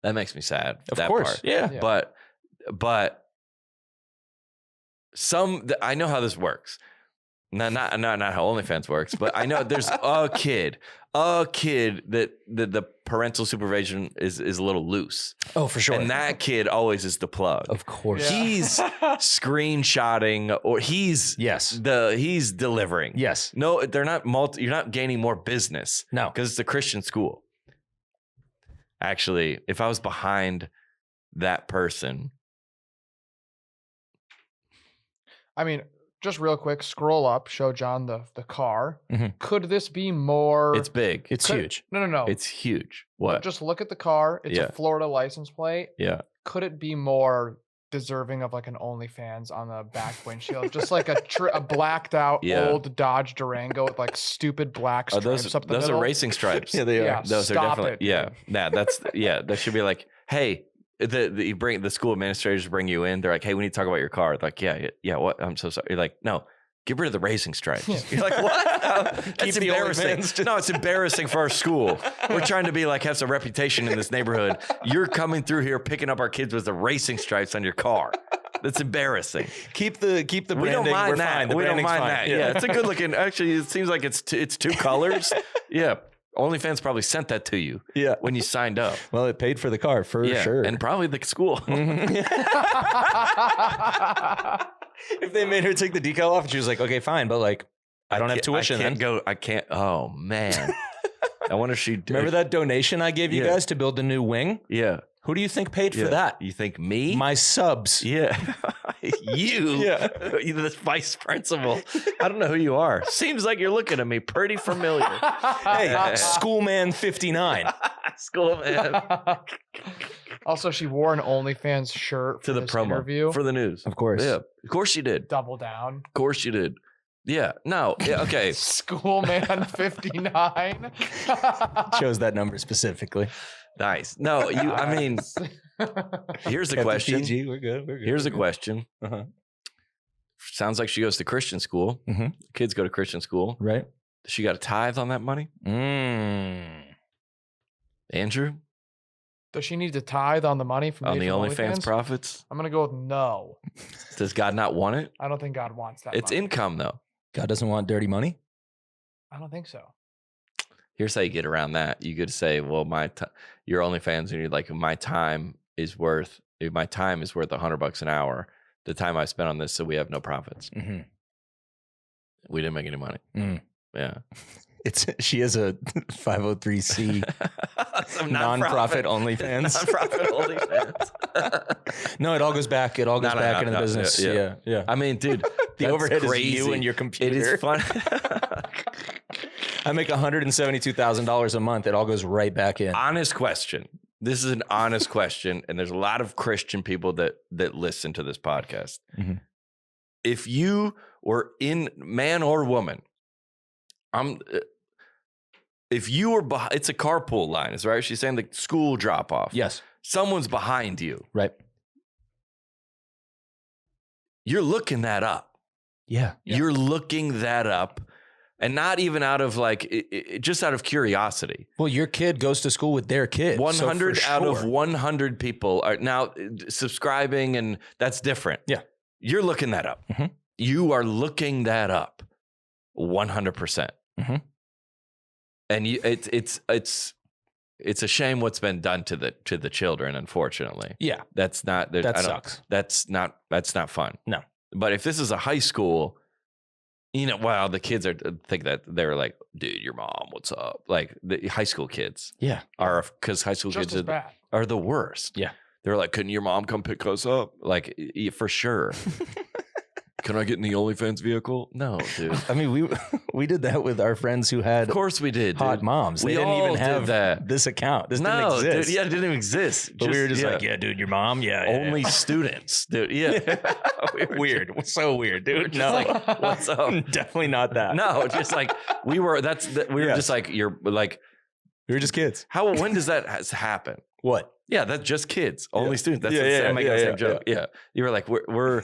That makes me sad. Of that course. Part. Yeah. But I know how this works. Not how OnlyFans works, but I know there's a kid that the parental supervision is a little loose. Oh, for sure. And that kid always is the plug. Of course. Yeah. He's screenshotting or he's delivering. Yes. No, they're not you're not gaining more business. No. Because it's a Christian school. Actually, if I was behind that person. I mean, just real quick, scroll up, show John the car. Could this be more? It's big. It's huge. No. It's huge. What? Just look at the car. It's a Florida license plate. Yeah. Could it be more deserving of like an OnlyFans on the back windshield? Just like a blacked out old Dodge Durango with like stupid black stripes up the middle. Those are racing stripes. Yeah, they are. Yeah, those are definitely. That should be like, hey. The school administrators bring you in. They're like, hey, we need to talk about your car. They're like, yeah. What? I'm so sorry. You're like, no, get rid of the racing stripes. You're like, what? That's embarrassing. No, it's embarrassing for our school. We're trying to be like, have some reputation in this neighborhood. You're coming through here, picking up our kids with the racing stripes on your car. That's embarrassing. Keep the branding. We don't mind that. Fine. We don't mind that. Yeah, it's a good looking. Actually, it seems like it's two colors. Yeah. OnlyFans probably sent that to you when you signed up. Well, it paid for the car for sure. And probably the school. If they made her take the decal off and she was like, okay, fine, but like, I don't have tuition. I can't. Oh, man. I wonder if she did. Remember that donation I gave you guys to build the new wing? Yeah. Who do you think paid for that? You think me? My subs. Yeah. You. Yeah. You're the vice principal. I don't know who you are. Seems like you're looking at me pretty familiar. Hey, Schoolman 59. Schoolman. Also, she wore an OnlyFans shirt to the promo interview. For the news. Of course. Yeah. Of course she did. Double down. Of course you did. Yeah. No. Yeah. Okay. Schoolman 59. Chose that number specifically. Nice. No, I mean, here's the question. PG, we're good. Here's the question. Sounds like she goes to Christian school. Kids go to Christian school. Right. She got a tithe on that money? Andrew? Does she need to tithe on the money from on the OnlyFans profits? I'm going to go with no. Does God not want it? I don't think God wants that. It's money. Income, though. God doesn't want dirty money? I don't think so. Here's how you get around that. You could say, well, your OnlyFans, and you're like, my time is worth $100 an hour. The time I spent on this, so we have no profits. We didn't make any money. Yeah. She has a 503c nonprofit OnlyFans. Nonprofit OnlyFans. No, it all goes back. It all goes back into the business. Yeah. I mean, dude, the overhead crazy. Is you and your computer. It is fun. I make $172,000 a month. It all goes right back in. Honest question. This is an honest question, and there's a lot of Christian people that listen to this podcast. If you were in man or woman, if you were behind, it's a carpool line, is right? She's saying the school drop off. Yes. Someone's behind you. Right. you're looking that up. Yeah. You're looking that up. And not even out of just out of curiosity. Well, your kid goes to school with their kid. 100 out of 100 people are now subscribing, and that's different. Yeah. You're looking that up. Mm-hmm. You are looking that up 100%. Mm-hmm. And it's a shame what's been done to the children, unfortunately. Yeah. That's not that sucks. That's not fun. No. But if this is a high school, wow, the kids think that they're like, dude, your mom, what's up? Like the high school kids, are because high school kids are the worst. Yeah, they're like, couldn't your mom come pick us up? Like for sure. Can I get in the OnlyFans vehicle? No, dude. I mean, we did that with our friends who had. Of course we did. Hot dude. moms. They didn't even have this account. This didn't exist. Dude, it didn't even exist. But we were just like, yeah, dude, your mom, only students, dude. Yeah, weird, so weird, dude. No, like, what's up? Definitely not that. No, just like we were. We were just like we were just kids. When does that happen? What? Yeah, that's just kids, only students. That's the same joke. Yeah, you were like, we're.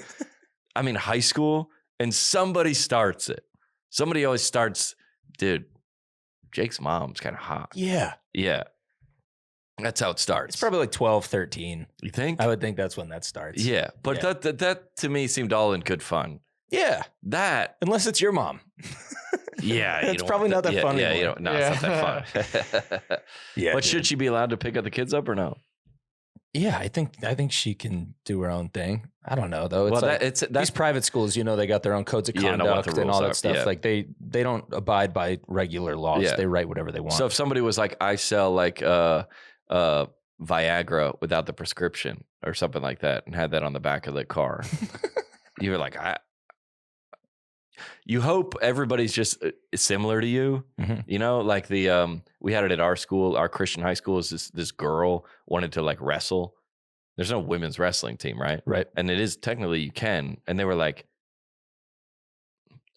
I mean, high school. And somebody starts it. Somebody always starts, dude, Jake's mom's kind of hot. Yeah. Yeah. That's how it starts. It's probably like 12, 13. You think? I would think that's when that starts. Yeah. But that to me seemed all in good fun. Yeah. That. Unless it's your mom. Yeah. It's probably not that fun anymore. No, it's not that fun. Yeah. But should she be allowed to pick up the kids up or no? Yeah, I think she can do her own thing. I don't know though. It's these private schools, they got their own codes of conduct and all that stuff. Yeah. Like they don't abide by regular laws. Yeah. They write whatever they want. So if somebody was like, I sell like Viagra without the prescription or something like that, and had that on the back of the car, you were like, you hope everybody's just similar to you. Mm-hmm. Like we had it at our school, our Christian high school. Is this girl wanted to like wrestle. There's no women's wrestling team, right? Right. And it is technically you can. And they were like,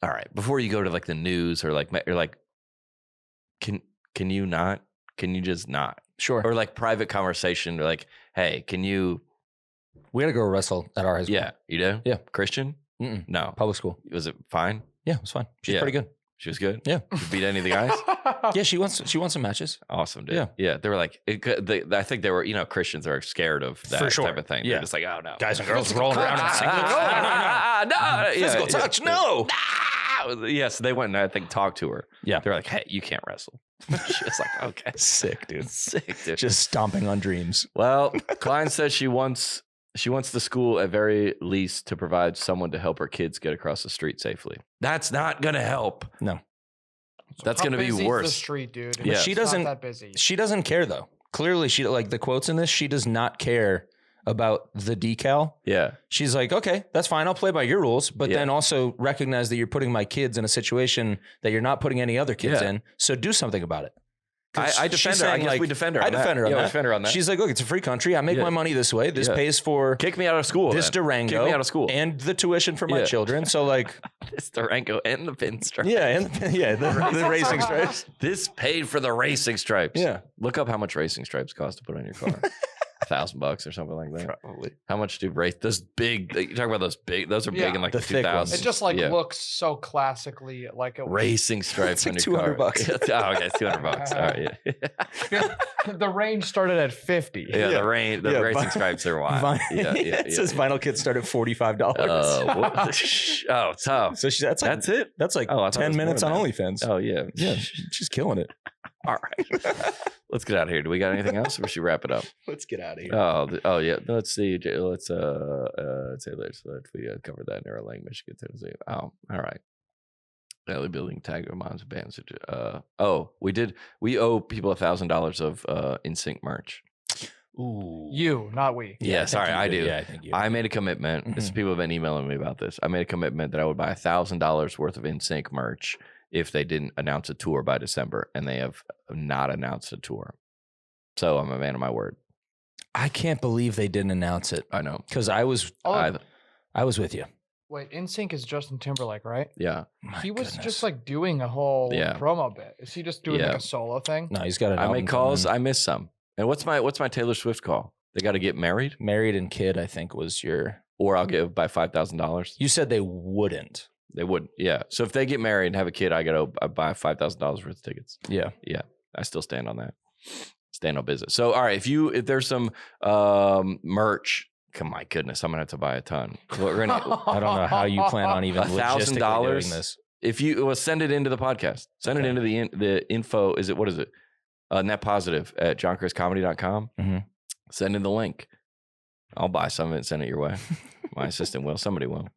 all right, before you go to like the news or like, you're like, can you not? Can you just not? Sure. Or like private conversation. Or like, hey, can you? We had to go wrestle at our high school. Yeah. You do? Yeah. Christian? Mm-mm. No. Public school. Was it fine? Yeah, it was fine. She's pretty good. She was good? Yeah. She beat any of the guys? Yeah, she wants some matches. Awesome, dude. Yeah. Yeah. They were like, I think they were, Christians are scared of that type of thing. Yeah. They're just like, oh no. Guys and girls rolling around in singlets. No. Physical touch, no. Yes, they went and I think talked to her. Yeah. They're like, hey, you can't wrestle. She was like, okay. Sick, dude. Sick, dude. Just stomping on dreams. Well, Klein says she wants the school at very least to provide someone to help her kids get across the street safely. That's not going to help. No. That's going to be worse. The street, dude. Yeah. She doesn't. Not that busy. She doesn't care though. Clearly, she like the quotes in this. She does not care about the decal. Yeah. She's like, okay, that's fine. I'll play by your rules, but then also recognize that you're putting my kids in a situation that you're not putting any other kids in. So do something about it. I defend her. I guess we defend her. I defend her on that. We defend her on that. She's like, look, it's a free country. I make my money this way. This pays for kick me out of school. This Durango, kick me out of school, and the tuition for my children. So like, this Durango and the pinstripes. Yeah, and the racing stripes. This paid for the racing stripes. Yeah, look up how much racing stripes cost to put on your car. $1,000 or something like that. Probably. How much do those big? You talk about those big? Those are big in like the 2000s. It just looks so classically like a racing stripes on your car. $200. Oh, okay, $200. All right. The range started at 50. Yeah, the racing stripes are wild. It says vinyl kits start at $45. Oh, tough. So that's it. That's like 10 minutes on OnlyFans. Oh yeah, she's killing it. All right. Let's get out of here. Do we got anything else or should we wrap it up? Let's get out of here. Oh yeah. Let's see. Let's say let's we covered that in our language, Michigan, Tennessee. Oh, all right. Daily building tag of moms and bands. We owe people $1,000 of NSYNC merch. Ooh. You, not we. Yeah, sorry, I do. Yeah, I think you. I made a commitment. Mm-hmm. People have been emailing me about this. I made a commitment that I would buy $1,000 worth of NSYNC merch if they didn't announce a tour by December, and they have not announced a tour. So I'm a man of my word. I can't believe they didn't announce it. I know. Because I was with you. Wait, NSYNC is Justin Timberlake, right? Yeah. He was just like doing a whole promo bit. Is he just doing like a solo thing? No, he's got an album. I make calls. I miss some. And what's my Taylor Swift call? They got to get married? Married and kid, I think, was your... or I'll give by $5,000. You said they wouldn't. They wouldn't. Yeah. So if they get married and have a kid, I buy $5,000 worth of tickets. Yeah. Yeah. I still stand on that. Stand on business. So, all right. If there's some merch, my goodness, I'm gonna have to buy a ton. We're gonna. I don't know how you plan on even $1,000 doing this. If you send it into the podcast, send it into the info. Is it net positive at johncristcomedy.com. Mm-hmm. Send in the link. I'll buy some of it and send it your way. My assistant will. Somebody will.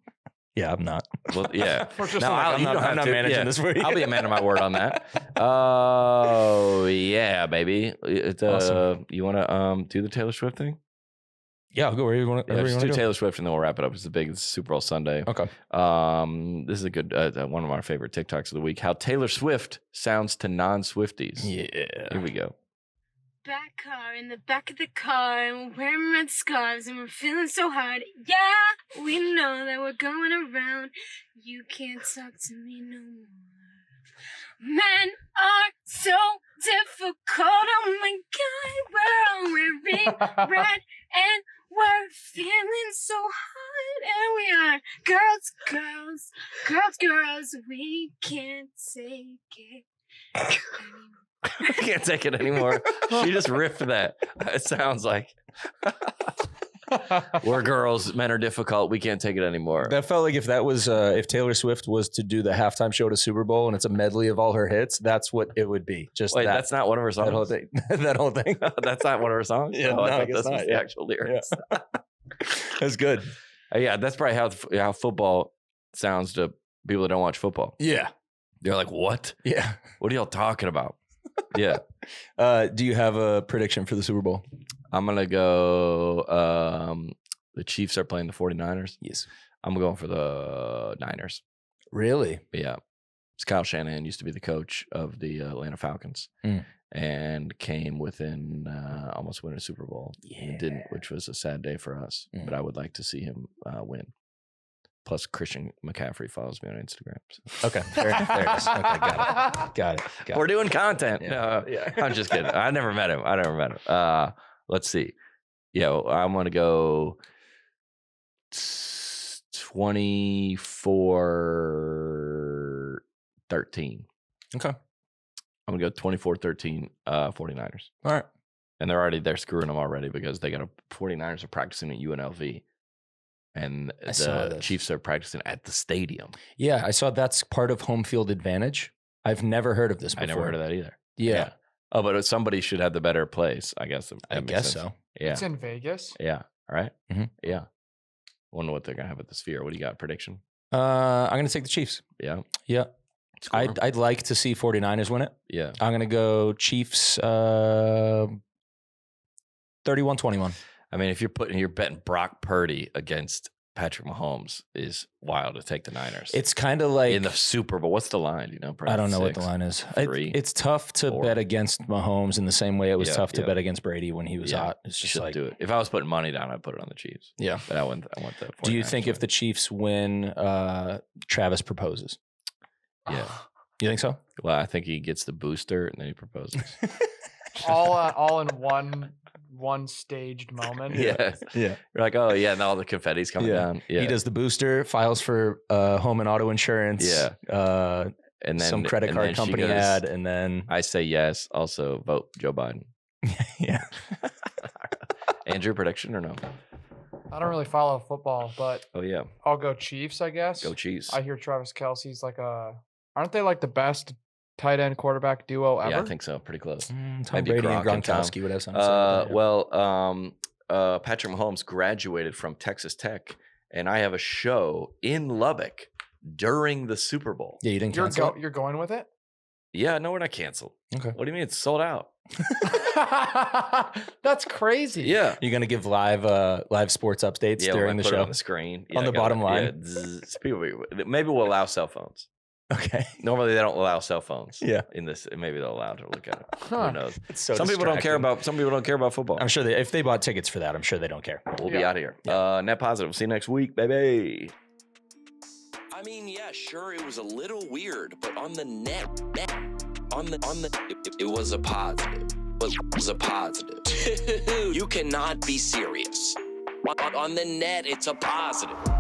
Yeah, I'm not. Well, yeah. I'm not managing this for you. I'll be a man of my word on that. Oh, yeah, baby. Awesome. You want to do the Taylor Swift thing? Yeah, I'll go where you want to. Just do Taylor Swift and then we'll wrap it up. It's the big Super Bowl Sunday. Okay. This is a good one of my favorite TikToks of the week. How Taylor Swift sounds to non-Swifties. Yeah. Here we go. Back car in the back of the car, and we're wearing red scarves, and we're feeling so hard. Yeah, we know that we're going around. You can't talk to me no more. Men are so difficult. Oh my God, we're all wearing red, and we're feeling so hot, and we are girls. We can't take it anymore. I can't take it anymore. She just riffed that. It sounds like we're girls, men are difficult. We can't take it anymore. That felt like if that was if Taylor Swift was to do the halftime show to Super Bowl and it's a medley of all her hits, that's what it would be. Just wait, that's not one of her songs. That whole thing. That's not one of her songs. Yeah, I thought this was the actual lyrics. Yeah. That's good. Yeah, that's probably how football sounds to people that don't watch football. Yeah, they're like, "What? Yeah, what are y'all talking about?" Yeah. Do you have a prediction for the Super Bowl? I'm going to go the Chiefs are playing the 49ers. Yes. I'm going for the Niners. Really? Yeah. Kyle Shanahan used to be the coach of the Atlanta Falcons and came within almost winning a Super Bowl. Yeah. Didn't, which was a sad day for us, but I would like to see him win. Plus, Christian McCaffrey follows me on Instagram. So. Okay, there it is. Okay, got it. We're doing content. Yeah. I'm just kidding. I never met him. Let's see. Yeah, I'm going to go 24-13. Okay. I'm going to go 24-13 49ers. All right. And they're screwing them already because 49ers are practicing at UNLV. And the Chiefs are practicing at the stadium. Yeah, I saw that's part of home field advantage. I've never heard of this before. I never heard of that either. Yeah. Oh, but somebody should have the better place, I guess. I guess so. Yeah. It's in Vegas. Yeah. All right. Mm-hmm. Yeah. Wonder what they're going to have at the Sphere. What do you got? Prediction? I'm going to take the Chiefs. Yeah. Yeah. Cool. I'd like to see 49ers win it. Yeah. I'm going to go Chiefs 31-21. I mean, if you're betting Brock Purdy against Patrick Mahomes is wild to take the Niners. It's kind of like in the Super Bowl. What's the line? You know, I don't know what the line is. It's tough to bet against Mahomes in the same way it was tough to bet against Brady when he was hot. It's just like do it. If I was putting money down, I'd put it on the Chiefs. Yeah, but I want the. Do you think if the Chiefs win, Travis proposes? Yeah, you think so? Well, I think he gets the booster and then he proposes. all in one staged moment. Yeah. You're like, oh yeah, and all the confetti's coming down. Yeah. He does the booster, files for home and auto insurance. Yeah. And then some credit card company ad, and then I say yes. Also vote Joe Biden. Yeah. Andrew, prediction or no? I don't really follow football, but I'll go Chiefs, I guess. Go Chiefs. I hear Travis Kelce's aren't they like the best tight end quarterback duo ever? Yeah, I think so. Pretty close. Tom Brady and Gronkowski would have something to say about that. Well, Patrick Mahomes graduated from Texas Tech, and I have a show in Lubbock during the Super Bowl. Yeah, you didn't cancel. You're going with it? Yeah, no, we're not canceled. Okay. What do you mean? It's sold out. That's crazy. Yeah. You're gonna give live sports updates during the show on the screen on the bottom line. Maybe we'll allow cell phones. Okay. Normally they don't allow cell phones. Yeah. In this, maybe they'll allow to look at it. Huh. Who knows? It's so some people don't care about football. I'm sure if they bought tickets for that, I'm sure they don't care. We'll be out of here. Net positive. See you next week, baby. I mean, yeah, sure, it was a little weird, but on the it was a positive. It was a positive. You cannot be serious. On the net, it's a positive.